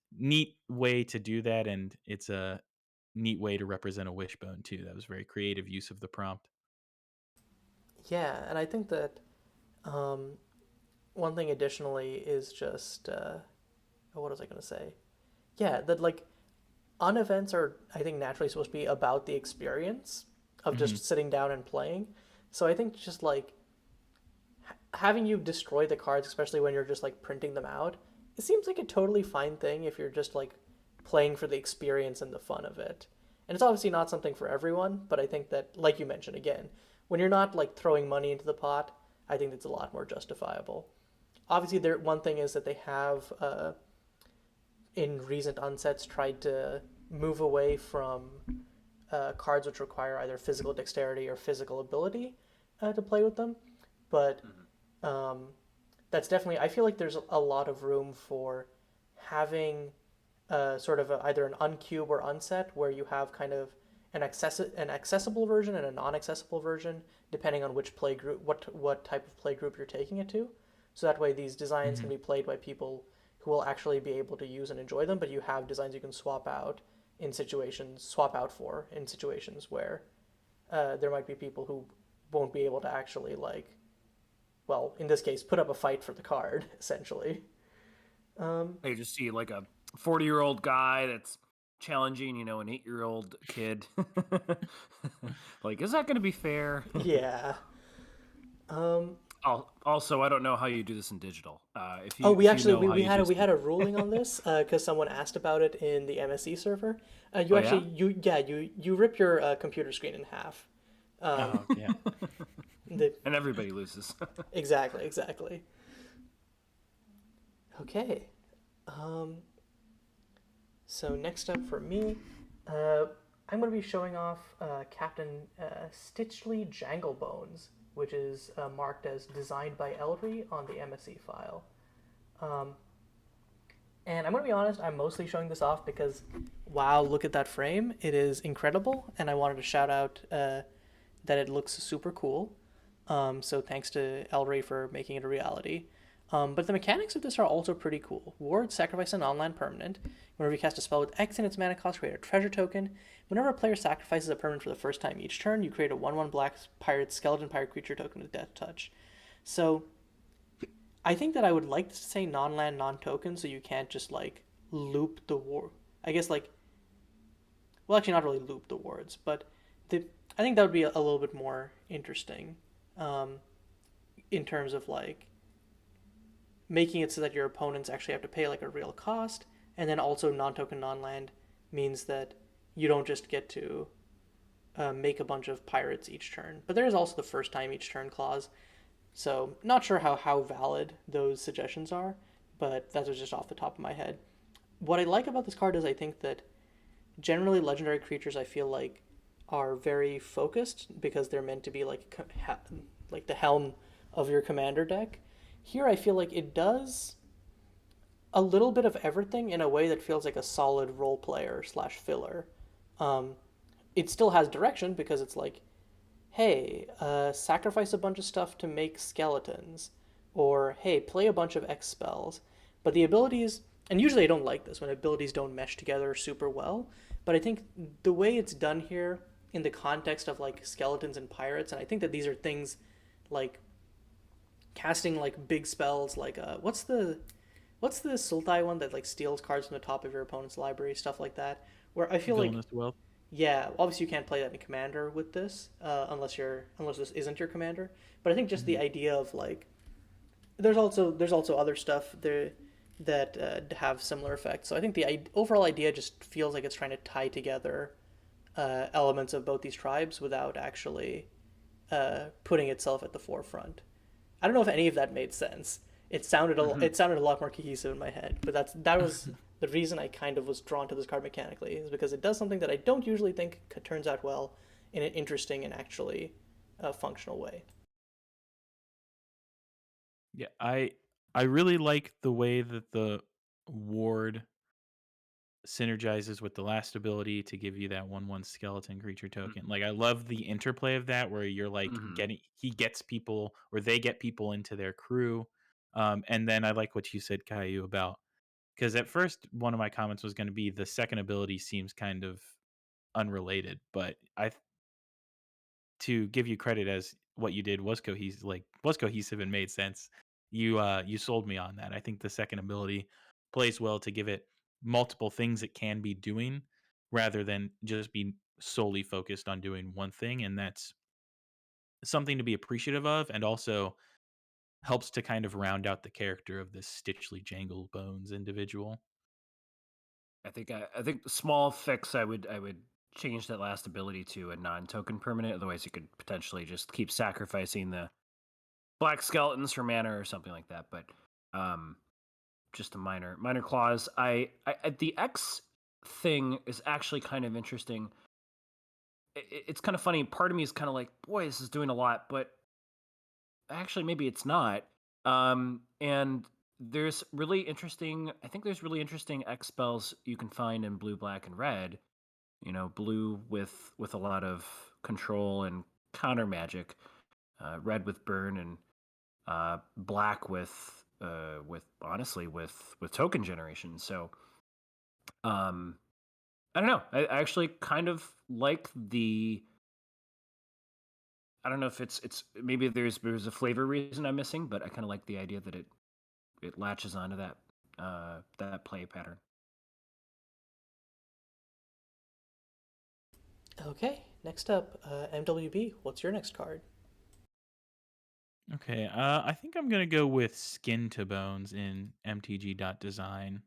way to do that, and it's a neat way to represent a wishbone too. That was very creative use of the prompt. yeah, and I think that um, one thing additionally is just what was I going to say? Yeah, that like unevents are, I think, naturally supposed to be about the experience of Hmm. just sitting down and playing. So I think just like having you destroy the cards, especially when you're just like printing them out, it seems like a totally fine thing if you're just like playing for the experience and the fun of it. And it's obviously not something for everyone, but I think that, like you mentioned again, when you're not like throwing money into the pot, I think it's a lot more justifiable. Obviously, there one thing is that they have in recent unsets tried to move away from cards which require either physical dexterity or physical ability to play with them. But um, that's definitely, I feel like there's a lot of room for having sort of either an uncube or unset where you have kind of an accessible version and a non-accessible version depending on which play group, what type of play group you're taking it to. So that way these designs can Hmm. be played by people who will actually be able to use and enjoy them, but you have designs you can swap out for in situations where there might be people who won't be able to actually like, well, in this case, put up a fight for the card essentially. Um, You just see like a 40-year-old guy that's challenging, an 8-year-old kid. Like, is that going to be fair? yeah. Um, Also, I don't know how you do this in digital. oh, we If you actually know how you do we some... had a ruling on this because someone asked about it in the MSE server. You Oh actually yeah. you rip your computer screen in half. Um, Oh yeah. the, And everybody loses. exactly. Okay. Um, so next up for me, uh, I'm going to be showing off Captain Stitchley Janglebones, which is marked as designed by Elry on the MSE file. Um, and I'm going to be honest, I'm mostly showing this off because, wow, look at that frame. It is incredible, and I wanted to shout out that it looks super cool. So thanks to Elry for making it a reality. But the mechanics of this are also pretty cool. Ward, sacrifice an online permanent. Whenever you cast a spell with X in its mana cost, create a treasure token. Whenever a player sacrifices a permanent for the first time each turn, you create a 1/1 black pirate skeleton pirate creature token with Death Touch. So I think that I would like to say non-land, non-token, so you can't just like loop the war. I guess like, well, actually not really loop the wards, but the I think that would be a little bit more interesting, um, in terms of like making it so that your opponents actually have to pay like a real cost, and then also non-token non-land means that you don't just get to make a bunch of pirates each turn, but there is also the first time each turn clause. So not sure how valid those suggestions are, but that was just off the top of my head. What I like about this card is I think that generally legendary creatures I feel like are very focused because they're meant to be like the helm of your commander deck. Here, I feel like it does a little bit of everything in a way that feels like a solid role player slash filler. Um, it still has direction because it's like, hey, sacrifice a bunch of stuff to make skeletons, or hey, play a bunch of X spells. But the abilities, and usually I don't like this when abilities don't mesh together super well, but I think the way it's done here in the context of like skeletons and pirates, and I think that these are things like casting like big spells like what's the Sultai one that like steals cards from the top of your opponent's library, stuff like that. Where I feel like Villainous Wealth. yeah, obviously you can't play that in Commander with this, unless this isn't your Commander. But I think just the idea of like, there's also other stuff there that have similar effects. So I think the overall idea just feels like it's trying to tie together elements of both these tribes without actually putting itself at the forefront. I don't know if any of that made sense. It sounded a lot more cohesive in my head, but that was the reason I kind of was drawn to this card mechanically, is because it does something that I don't usually think turns out well in an interesting and actually functional way. Yeah, I really like the way that the ward synergizes with the last ability to give you that 1/1 skeleton creature token. Like I love the interplay of that where you're like Mm-hmm. he gets people or they get people into their crew. And then I like what you said, Caillou, about because at first one of my comments was going to be the second ability seems kind of unrelated, but I to give you credit as what you did was cohesive and made sense. You sold me on that. I think the second ability plays well to give it multiple things it can be doing rather than just be solely focused on doing one thing, and that's something to be appreciative of and also helps to kind of round out the character of this Stitchley Janglebones individual. I think the small fix I would change that last ability to a non-token permanent. Otherwise, you could potentially just keep sacrificing the black skeletons for mana or something like that. But um, just a minor clause. The X thing is actually kind of interesting. It's kind of funny. Part of me is kind of like, boy, this is doing a lot, but actually maybe it's not. And there's really interesting. I think there's really interesting X spells you can find in blue, black, and red. Blue with a lot of control and counter magic, red with burn, and black with honestly with token generation. So um, I don't know. I actually kind of like the. I don't know if it's maybe there's a flavor reason I'm missing, but I kind of like the idea that it latches onto that play pattern. Okay, next up, MWB. What's your next card? Okay, I think I'm gonna go with Skin to Bones in MTG.design,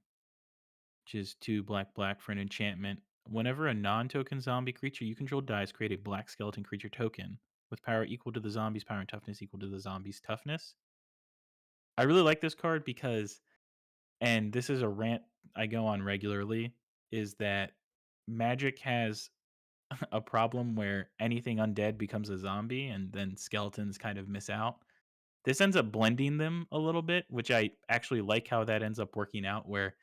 which is 2 black for an enchantment. Whenever a non-token zombie creature you control dies, create a black skeleton creature token with power equal to the zombie's power and toughness equal to the zombie's toughness. I really like this card because, and this is a rant I go on regularly, is that Magic has a problem where anything undead becomes a zombie and then skeletons kind of miss out. This ends up blending them a little bit, which I actually like how that ends up working out, where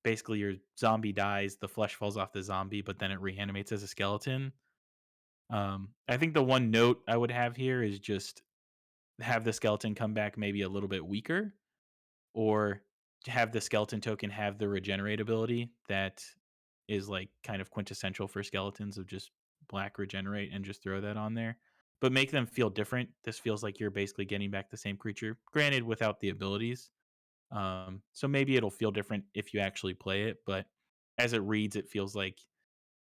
basically your zombie dies, the flesh falls off the zombie, but then it reanimates as a skeleton. I think the one note I would have here is just have the skeleton come back maybe a little bit weaker, or to have the skeleton token have the regenerate ability that is like kind of quintessential for skeletons of just black regenerate and just throw that on there. But make them feel different. This feels like you're basically getting back the same creature, granted without the abilities. So maybe it'll feel different if you actually play it, but as it reads, it feels like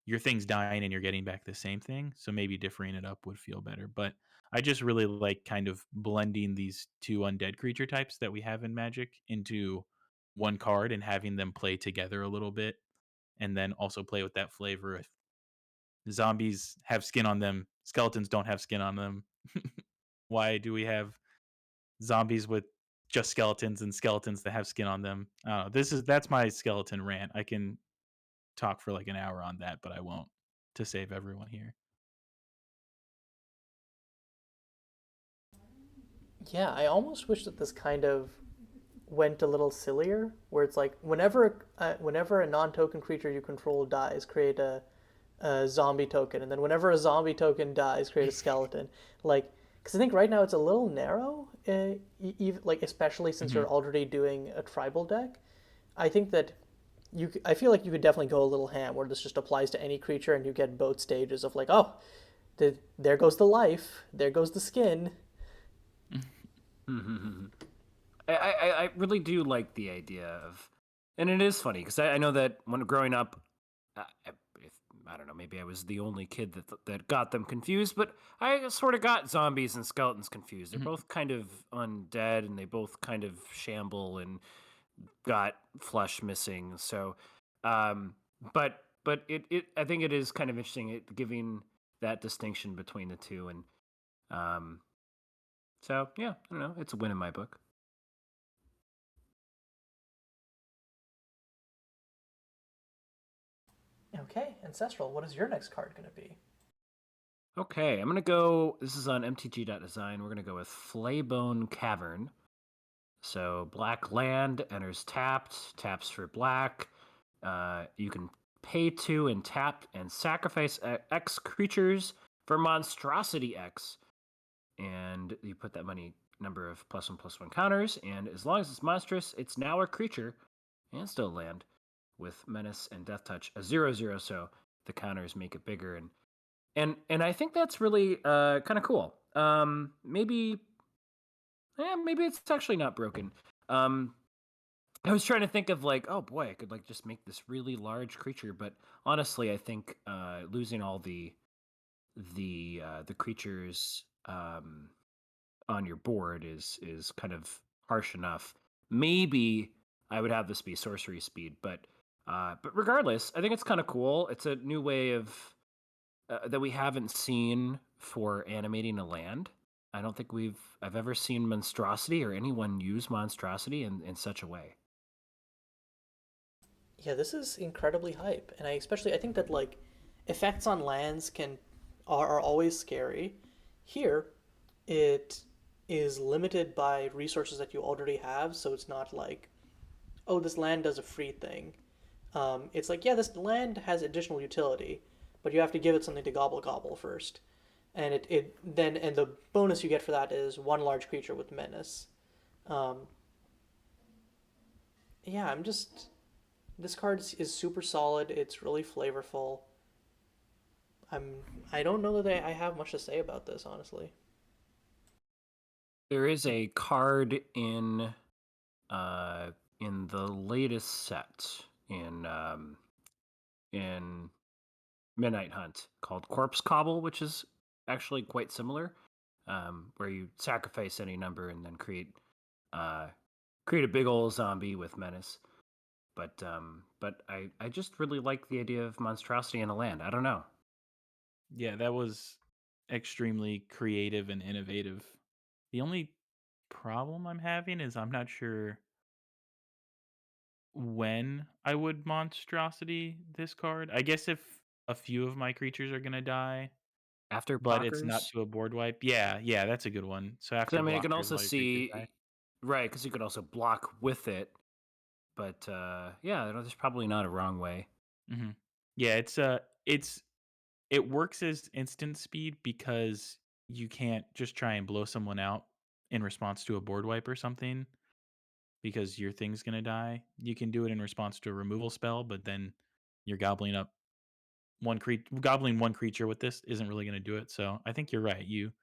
your thing's dying and you're getting back the same thing. So maybe differing it up would feel better. But I just really like kind of blending these two undead creature types that we have in Magic into one card and having them play together a little bit. And then also play with that flavor. If zombies have skin on them, skeletons don't have skin on them. Why do we have zombies with just skeletons and skeletons that have skin on them? I don't know. That's my skeleton rant. I can talk for like an hour on that, but I won't to save everyone here. Yeah, I almost wish that this kind of went a little sillier, where it's like whenever a non-token creature you control dies, create a zombie token, and then whenever a zombie token dies, create a skeleton. Like, because I think right now it's a little narrow, even like especially since Hmm. you're already doing a tribal deck. I think that I feel like you could definitely go a little ham where this just applies to any creature, and you get both stages of like, oh, there goes the life, there goes the skin. I really do like the idea of, and it is funny because I know that when growing up, if, I don't know, maybe I was the only kid that got them confused, but I sort of got zombies and skeletons confused. They're both kind of undead, and they both kind of shamble and got flesh missing. So, um, but it I think it is kind of interesting giving that distinction between the two, and um, so yeah, I don't know, it's a win in my book. Okay, ancestral. What is your next card going to be? Okay, I'm gonna go. This is on mtg.design. We're gonna go with Flaybone Cavern. So black land enters tapped, taps for black. You can pay 2 and tap and sacrifice X creatures for monstrosity X, and you put that many number of +1/+1 counters. And as long as it's monstrous, it's now a creature and still land with menace and death touch a 0/0. So the counters make it bigger, and I think that's really kind of cool. Maybe it's actually not broken. Um, I was trying to think of like, oh boy, I could like just make this really large creature, but honestly, I think losing all the creatures on your board is kind of harsh enough. Maybe I would have this be sorcery speed, but regardless, I think it's kind of cool. It's a new way of that we haven't seen for animating a land. I don't think I've ever seen monstrosity or anyone use monstrosity in such a way. Yeah, this is incredibly hype, and I think that like effects on lands are always scary. Here, it is limited by resources that you already have, so it's not like, oh, this land does a free thing. It's like, yeah, this land has additional utility, but you have to give it something to gobble gobble first. And the bonus you get for that is one large creature with menace. Um, yeah, this card is super solid. It's really flavorful. I'm I don't know that I have much to say about this, honestly. There is a card uh, in the latest set in Midnight Hunt called Corpse Cobble, which is actually quite similar, where you sacrifice any number and then uh, create a big old zombie with menace. But I just really like the idea of monstrosity in a land. I don't know. Yeah, that was extremely creative and innovative. The only problem I'm having is I'm not sure when I would monstrosity this card. I guess if a few of my creatures are gonna die, After but it's not blockers, to a board wipe. Yeah, yeah, that's a good one. So because I after mean, I can blockers, also all your creatures die. see right because you could also block with it. But yeah, there's probably not a wrong way. Hmm. Yeah, it's it works as instant speed because you can't just try and blow someone out in response to a board wipe or something because your thing's gonna die. You can do it in response to a removal spell, but then you're gobbling one creature with this isn't really gonna do it. So I think you're right. You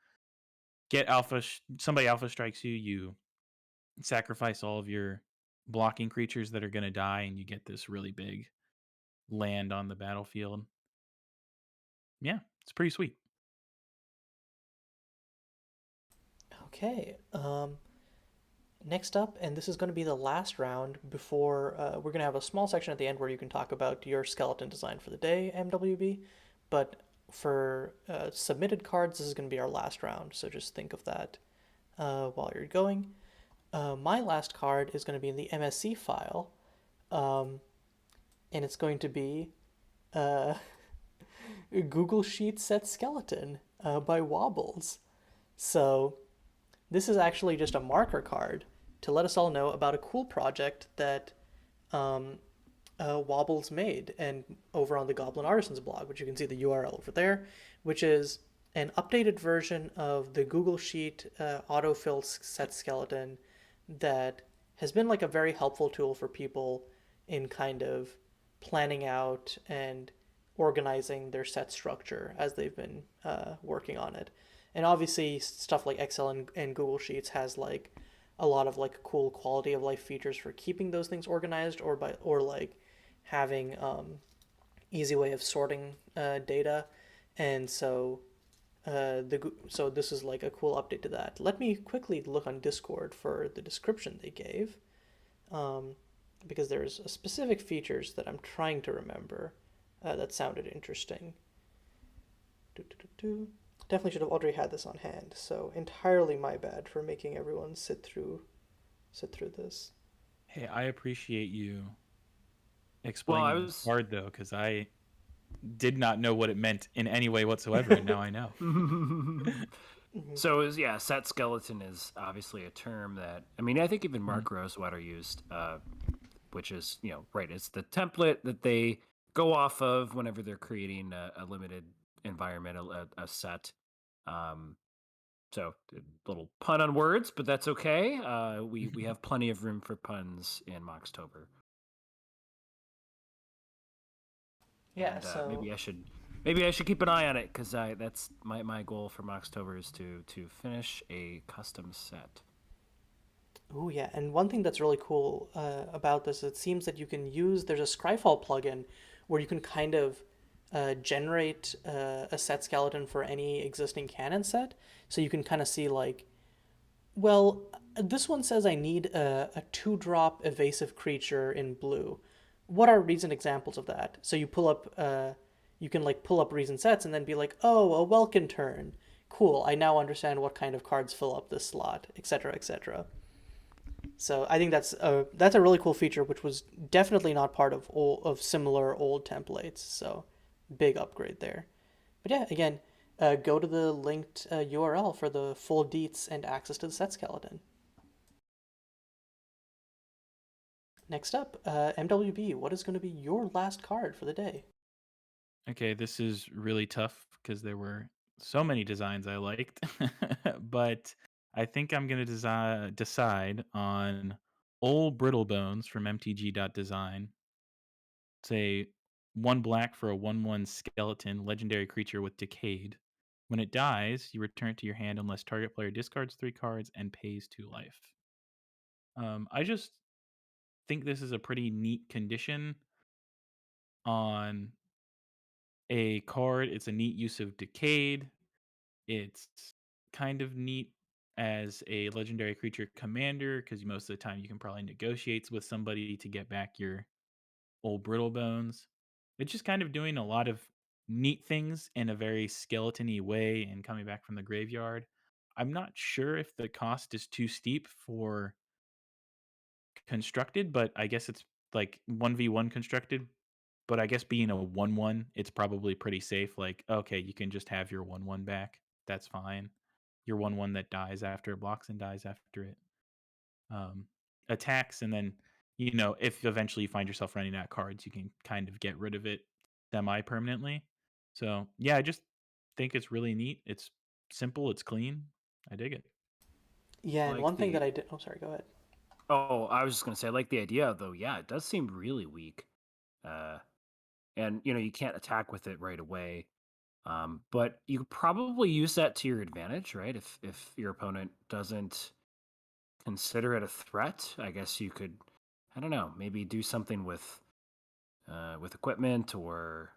get somebody alpha strikes you, you sacrifice all of your blocking creatures that are gonna die, and you get this really big land on the battlefield. Yeah, it's pretty sweet. Okay. Next up, and this is going to be the last round before we're going to have a small section at the end where you can talk about your skeleton design for the day, MWB. But for submitted cards, this is going to be our last round. So just think of that while you're going. My last card is going to be in the MSC file, um, and it's going to be uh, Google Sheets Set Skeleton by Wobbles. So this is actually just a marker card to let us all know about a cool project that um, Wobbles made, and over on the Goblin Artisans blog, which you can see the URL over there, which is an updated version of the Google Sheet autofill set skeleton that has been like a very helpful tool for people in kind of planning out and organizing their set structure as they've been working on it. And obviously, stuff like Excel and Google Sheets has like a lot of like cool quality of life features for keeping those things organized, or like having easy way of sorting data. And so this is like a cool update to that. Let me quickly look on Discord for the description they gave, because there's specific features that I'm trying to remember that sounded interesting. Definitely should have already had this on hand, so entirely my bad for making everyone sit through this. Hey, I appreciate you Well, explaining I the was. card though, because I did not know what it meant in any way whatsoever, and now I know. So yeah, set skeleton is obviously a term that I think even Mark Rosewater used, which is right. It's the template that they go off of whenever they're creating a limited environment, a set. So a little pun on words, but that's okay. We have plenty of room for puns in Moxtober. Yeah, And so maybe I should keep an eye on it, because that's my goal for Moxtober is to finish a custom set. oh yeah, and one thing that's really cool about this, it seems that you can use, there's a Scryfall plugin where you can kind of generate a set skeleton for any existing canon set. So you can kind of see like, well, this one says I need a 2-drop evasive creature in blue. What are recent examples of that? So you can like pull up recent sets and then be like, oh, a Welkin turn. Cool, I now understand what kind of cards fill up this slot, etc., etc. So I think that's a really cool feature, which was definitely not part of similar old templates. So big upgrade there. But yeah, again, go to the linked URL for the full deets and access to the set skeleton. Next up, MWB, what is going to be your last card for the day? Okay, this is really tough because there were so many designs I liked, but I think I'm going to decide on Old Brittlebones from MTG.design. It's a 1 black for a 1/1 skeleton, legendary creature with Decayed. When it dies, you return it to your hand unless target player discards 3 cards and pays 2 life. I just think this is a pretty neat condition on a card. It's a neat use of Decayed. It's kind of neat as a legendary creature commander because most of the time you can probably negotiate with somebody to get back your Old Brittlebones. It's just kind of doing a lot of neat things in a very skeleton-y way and coming back from the graveyard. I'm not sure if the cost is too steep for constructed, but I guess it's like 1v1 constructed. But I guess being a 1/1, it's probably pretty safe. Like, okay, you can just have your 1/1 back. That's fine. Your 1/1 that dies after it blocks and dies after it um, attacks, and then if eventually you find yourself running out of cards, you can kind of get rid of it semi-permanently. So yeah, I just think it's really neat. It's simple. It's clean. I dig it. Yeah, and Like one thing that the I did. Oh, sorry. Go ahead. Oh, I was just gonna say, I like the idea, though. Yeah, it does seem really weak, uh, and you can't attack with it right away. But you could probably use that to your advantage, right? If your opponent doesn't consider it a threat, I guess you could, I don't know, maybe do something with equipment, or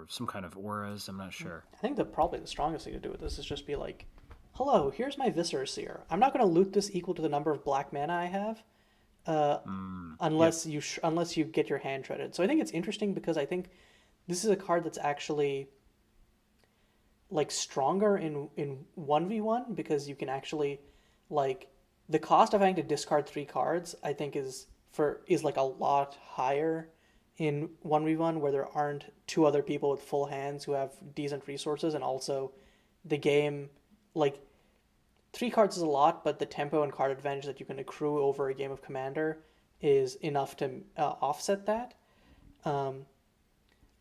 some kind of auras. I'm not sure. I think that probably the strongest thing to do with this is just be like, hello, here's my Viscera Seer. I'm not going to loot this equal to the number of black mana I have, uh, Yep. unless you get your hand shredded. So I think it's interesting because I think this is a card that's actually like stronger in 1v1 because you can actually like the cost of having to discard 3 cards I think is like a lot higher in 1v1 where there aren't 2 other people with full hands who have decent resources, and also the game like 3 cards is a lot, but the tempo and card advantage that you can accrue over a game of Commander is enough to offset that. Um,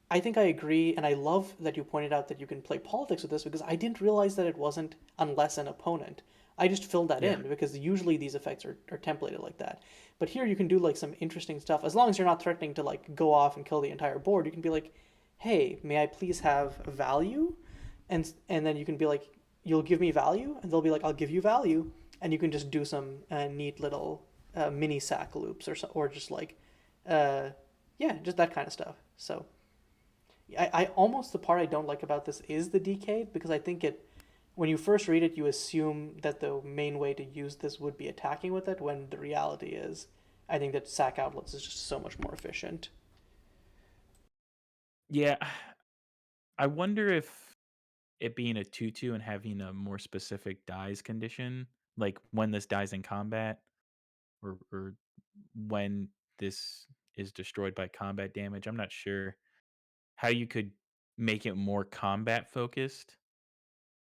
I think I agree, and I love that you pointed out that you can play politics with this because I didn't realize that it wasn't unless an opponent. I just filled that Yeah. in because usually these effects are templated like that. But here you can do like some interesting stuff. As long as you're not threatening to like go off and kill the entire board, you can be like, "Hey, may I please have value?" And then you can be like, "You'll give me value," and they'll be like, "I'll give you value," and you can just do some neat little mini sack loops or just like, uh, yeah, just that kind of stuff. So. I almost the part I don't like about this is the decayed because I think it when you first read it you assume that the main way to use this would be attacking with it when the reality is I think that sack outlets is just so much more efficient. Yeah, I wonder if it being a 2/2 and having a more specific dies condition, like when this dies in combat, or when this is destroyed by combat damage. I'm not sure how you could make it more combat focused,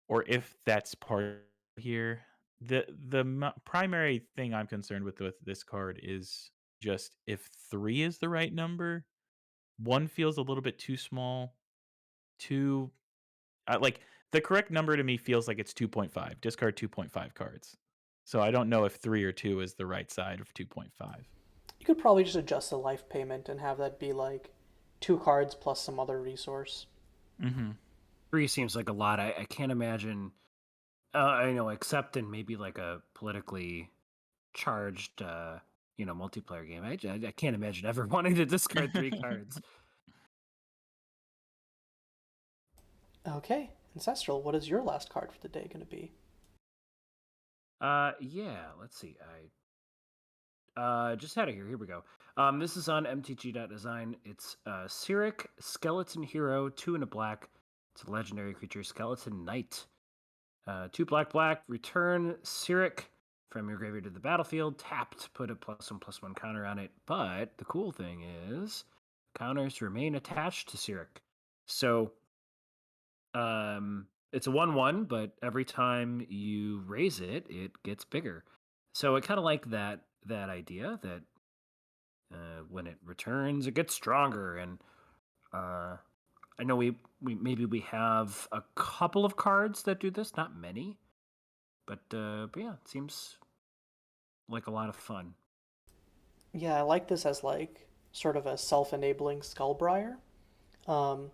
or if that's part here. The primary thing I'm concerned with this card is just if 3 is the right number. 1 feels a little bit too small. 2, like, the correct number to me feels like it's 2.5. Discard 2.5 cards. So I don't know if 3 or 2 is the right side of 2.5. You could probably just adjust the life payment and have that be like 2 cards plus some other resource. Mhm. 3 seems like a lot. I can't imagine. I know, except in maybe like a politically charged, multiplayer game. I can't imagine ever wanting to discard 3 cards. Okay, Ancestral, what is your last card for the day going to be? Yeah. Let's see. I just had it here. Here we go. This is on mtg.design. It's Sirik, Skeleton Hero, 2 and a black. It's a legendary creature, Skeleton Knight. 2 black black. Return Sirik from your graveyard to the battlefield. Tapped. Put a +1/+1 counter on it. But the cool thing is, counters remain attached to Sirik. So, it's a 1/1, but every time you raise it, it gets bigger. So I kind of like that idea that when it returns, it gets stronger. And uh, I know we have a couple of cards that do this, not many, but yeah, it seems like a lot of fun. Yeah, I like this as like sort of a self-enabling Skullbriar. Um,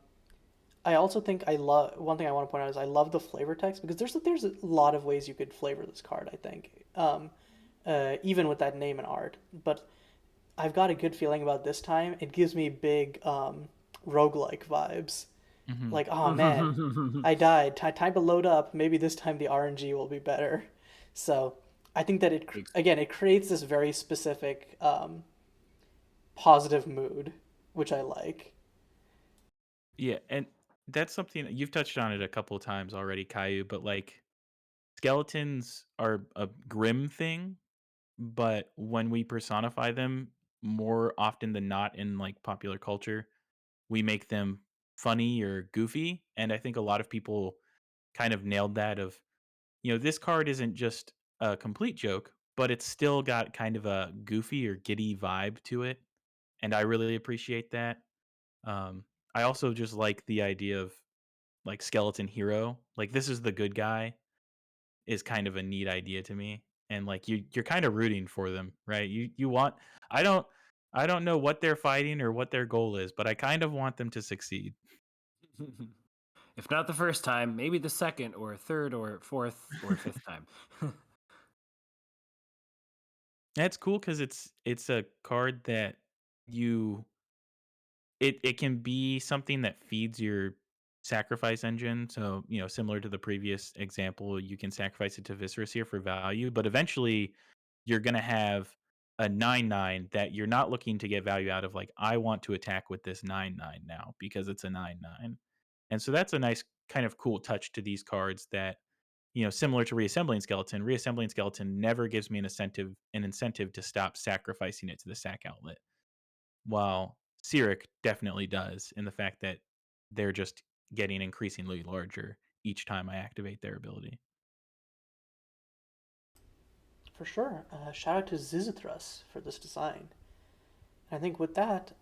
I also think I love one thing I want to point out is I love the flavor text because there's a lot of ways you could flavor this card. I think, even with that name and art. But I've got a good feeling about this time. It gives me big roguelike vibes. Mhm. Like, oh man, I died. Time to load up. Maybe this time the RNG will be better. So I think that again it creates this very specific positive mood, which I like. Yeah, and that's something you've touched on it a couple of times already, Caillou, but, like, skeletons are a grim thing, but when we personify them more often than not in, like, popular culture, we make them funny or goofy, and I think a lot of people kind of nailed that of, this card isn't just a complete joke, but it's still got kind of a goofy or giddy vibe to it, and I really appreciate that. Um, I also just like the idea of, like, skeleton hero, like, this is the good guy is kind of a neat idea to me, and, like, you're kinda rooting for them, right? You want I don't I don't know what they're fighting or what their goal is, but I kind of want them to succeed. If not the first time, maybe the second or third or fourth or fifth time. That's cool because it's a card that you it can be something that feeds your sacrifice engine. So, similar to the previous example, you can sacrifice it to Viscerous here for value, but eventually you're gonna have a 9/9 that you're not looking to get value out of, like, I want to attack with this 9/9 now because it's a 9/9. And so that's a nice kind of cool touch to these cards that, similar to Reassembling Skeleton. Reassembling Skeleton never gives me an incentive to stop sacrificing it to the sack outlet. While Sirik definitely does in the fact that they're just getting increasingly larger each time I activate their ability. For sure. Shout out to Xisuthrus for this design. I think with that,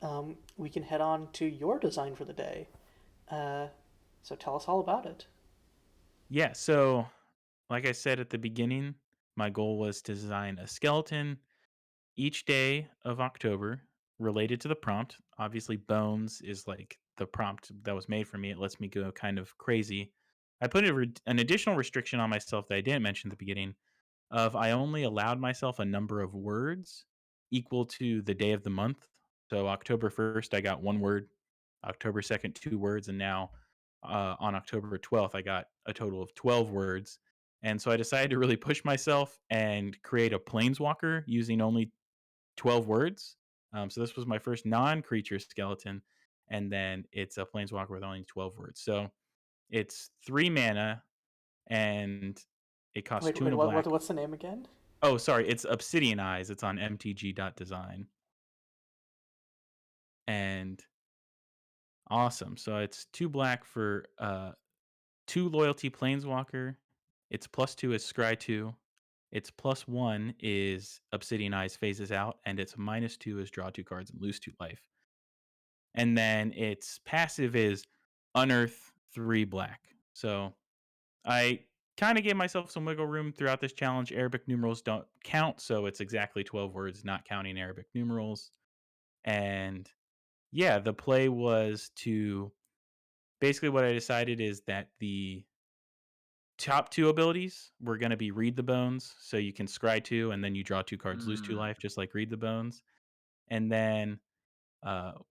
we can head on to your design for the day. Uh, so tell us all about it. Yeah, so like I said at the beginning, my goal was to design a skeleton each day of October related to the prompt. Obviously, bones is like the prompt that was made for me. It lets me go kind of crazy. I put an additional restriction on myself that I didn't mention at the beginning of I only allowed myself a number of words equal to the day of the month. So October 1st, I got one word. October 2nd, two words. And now on October 12th, I got a total of 12 words. And so I decided to really push myself and create a planeswalker using only 12 words. So this was my first non-creature skeleton, and then it's a planeswalker with only 12 words. So it's 3 mana, and it costs Wait, 2 wait, and a black. what's the name again? Oh, sorry, it's Obsidian Eyes. It's on mtg.design. And awesome. So it's 2 black for 2 loyalty planeswalker. It's +2 is scry 2. Its +1 is Obsidian Eyes phases out, and its -2 is draw 2 cards and lose 2 life. And then its passive is unearth 3 black. So I kind of gave myself some wiggle room throughout this challenge. Arabic numerals don't count, so it's exactly 12 words, not counting Arabic numerals. And yeah, the play was to basically what I decided is that the top 2 abilities were going to be read the bones, so you can scry 2 and then you draw 2 cards, lose 2 life, just like read the bones. And then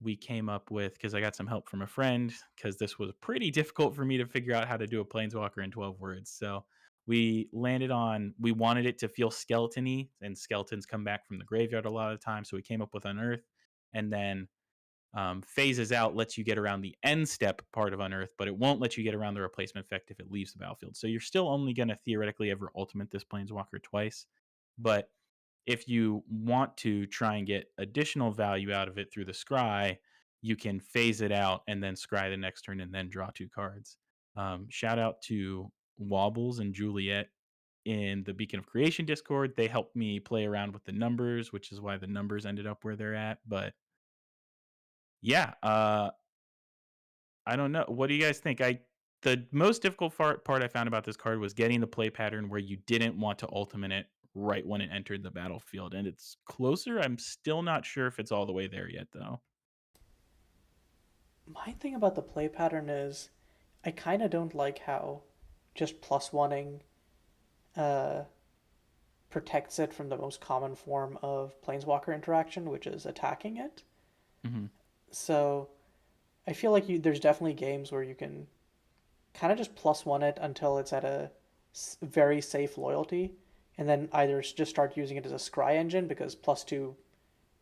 we came up with, because I got some help from a friend, because this was pretty difficult for me to figure out how to do a planeswalker in 12 words. So we landed on, we wanted it to feel skeleton-y, and skeletons come back from the graveyard a lot of the time. So we came up with Unearth, and then phases out lets you get around the end step part of Unearth, but it won't let you get around the replacement effect if it leaves the battlefield. So you're still only going to theoretically ever ultimate this planeswalker twice. But if you want to try and get additional value out of it through the scry, you can phase it out and then scry the next turn and then draw 2 cards. Shout out to Wobbles and Juliet in the Beacon of Creation Discord. They helped me play around with the numbers, which is why the numbers ended up where they're at. But yeah, I don't know. What do you guys think? The most difficult part I found about this card was getting the play pattern where you didn't want to ultimate it right when it entered the battlefield, and it's closer. I'm still not sure if it's all the way there yet, though. My thing about the play pattern is I kind of don't like how just plus oneing uh, protects it from the most common form of planeswalker interaction, which is attacking it. Hmm. So I feel like there's definitely games where you can kind of just plus one it until it's at a very safe loyalty, and then either just start using it as a scry engine because +2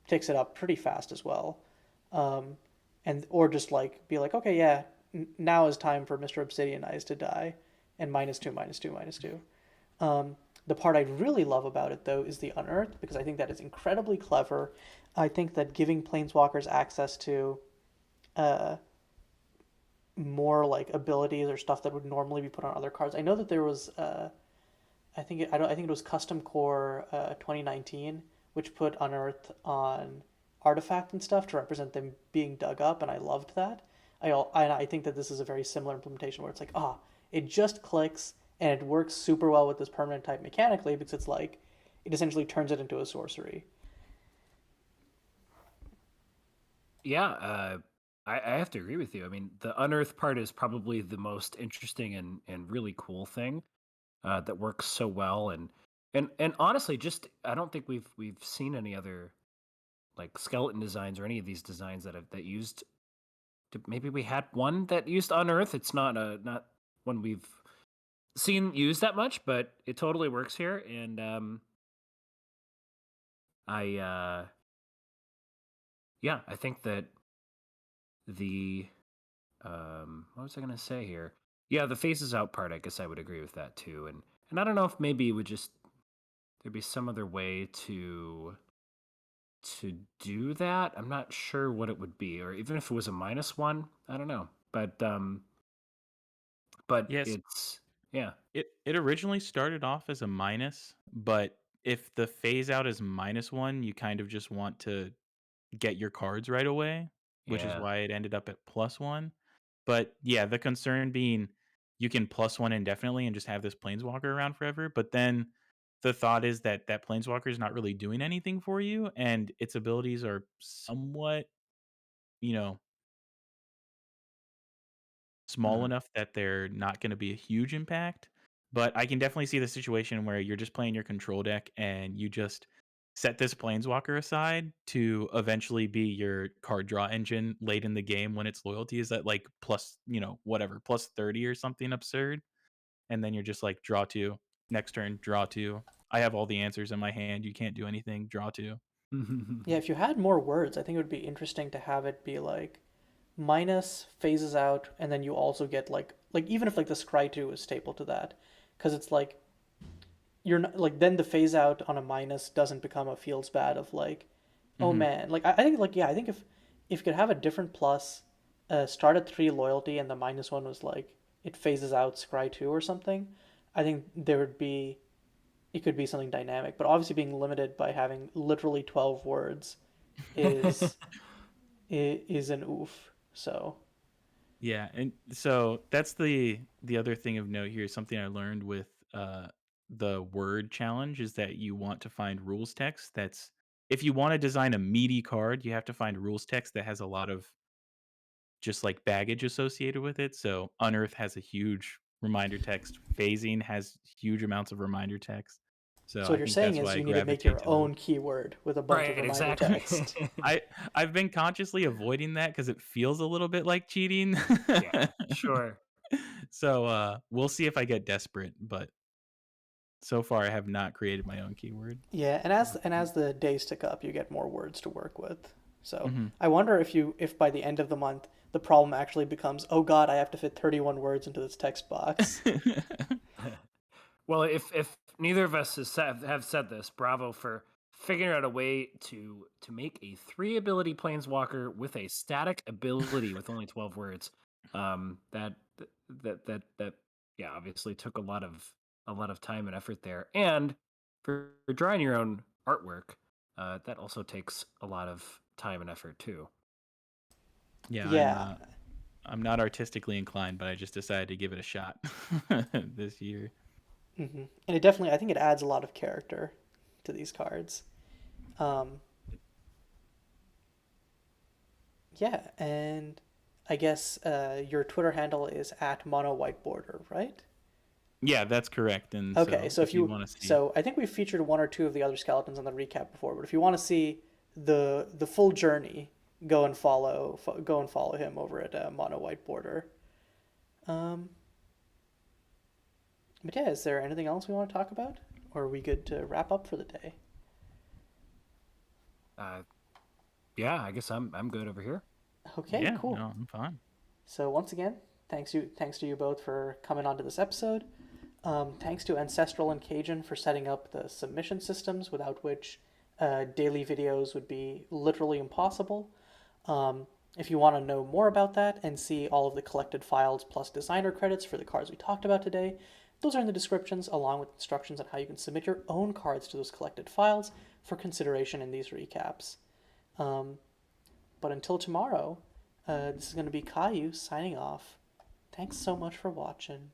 takes it up pretty fast as well, um, and or just like be like, okay, yeah, now is time for Mr. Obsidian Eyes to die, and -2, -2, -2. The part I really love about it though is the unearth because I think that is incredibly clever. I think that giving planeswalkers access to uh, more like abilities or stuff that would normally be put on other cards. I know that there was I think it was Custom Core 2019 which put Unearth on artifact and stuff to represent them being dug up, and I loved that. I think that this is a very similar implementation where it's like it just clicks and it works super well with this permanent type mechanically because it's like it essentially turns it into a sorcery. Yeah, I have to agree with you. I mean, the unearth part is probably the most interesting and really cool thing that works so well. And honestly, just I don't think we've seen any other like skeleton designs or any of these designs that used. Maybe we had one that used unearth. It's not one we've seen used that much, but it totally works here. And I yeah, I think that the what was I gonna say here? Yeah, the faces out part, I guess I would agree with that too. And I don't know if maybe it would just there'd be some other way to do that. I'm not sure what it would be, or even if it was a -1, I don't know. But Yes, it's yeah. it originally started off as a minus, but if the phase out is -1, you kind of just want to get your cards right away, which is Yeah. why it ended up at +1. But yeah, the concern being you can +1 indefinitely and just have this planeswalker around forever. But then the thought is that that planeswalker is not really doing anything for you, and its abilities are somewhat, you know, small Mhm. enough that they're not going to be a huge impact. But I can definitely see the situation where you're just playing your control deck and you just set this planeswalker aside to eventually be your card draw engine late in the game when its loyalty is at like plus, whatever, plus 30 or something absurd. And then you're just like draw two, next turn, draw two. I have all the answers in my hand. You can't do anything, draw two. Yeah, if you had more words, I think it would be interesting to have it be like minus phases out, and then you also get like even if like the Scry 2 is stapled to that, because it's like you're not like then the phase out on a minus doesn't become a feels bad of like, oh Hmm. man, like I think like yeah, I think if you could have a different plus, start at 3 loyalty and the -1 was like it phases out Scry 2 or something, I think there would be it could be something dynamic. But obviously being limited by having literally 12 words is is an oof. So Yeah, and so that's the other thing of note here. Something I learned with the word challenge is that you want to find rules text that's if you want to design a meaty card, you have to find rules text that has a lot of just like baggage associated with it. So Unearth has a huge reminder text. Phasing has huge amounts of reminder text. So So what I you're think saying that's why is I you need to make gravitate your to those. own keyword with a bunch of Right, reminder exactly. text. I've been consciously avoiding that because it feels a little bit like cheating. Yeah, sure. So we'll see if I get desperate, but so far I have not created my own keyword. Yeah, and as the days tick up, you get more words to work with. So Hmm. I wonder if by the end of the month the problem actually becomes, oh God, I have to fit 31 words into this text box. Well, if neither of us have said this, bravo for figuring out a way to make a 3 ability planeswalker with a static ability with only 12 words. That yeah, obviously took a lot of time and effort there, and for drawing your own artwork, that also takes a lot of time and effort too. Yeah, Yeah, I'm not artistically inclined, but I just decided to give it a shot this year. and it definitely I think it adds a lot of character to these cards. Um, yeah, and I guess your Twitter handle is at MonoWhiteBorder, right? Yeah, that's correct. And Okay, so so if if you you want to see, so I think we've featured one or two of the other skeletons on the recap before, but if you want to see the full journey, go and follow him over at Mono White Border. Um, but yeah, is there anything else we want to talk about, or are we good to wrap up for the day? Uh, yeah, I guess I'm good over here. Okay, yeah, cool. no, I'm fine. So once again, thanks to you both for coming onto this episode. Thanks to Ancestral and Cajun for setting up the submission systems, without which daily videos would be literally impossible. If you want to know more about that and see all of the collected files plus designer credits for the cards we talked about today, those are in the descriptions, along with instructions on how you can submit your own cards to those collected files for consideration in these recaps. Um, but until tomorrow, this is going to be Caillou signing off. Thanks so much for watching.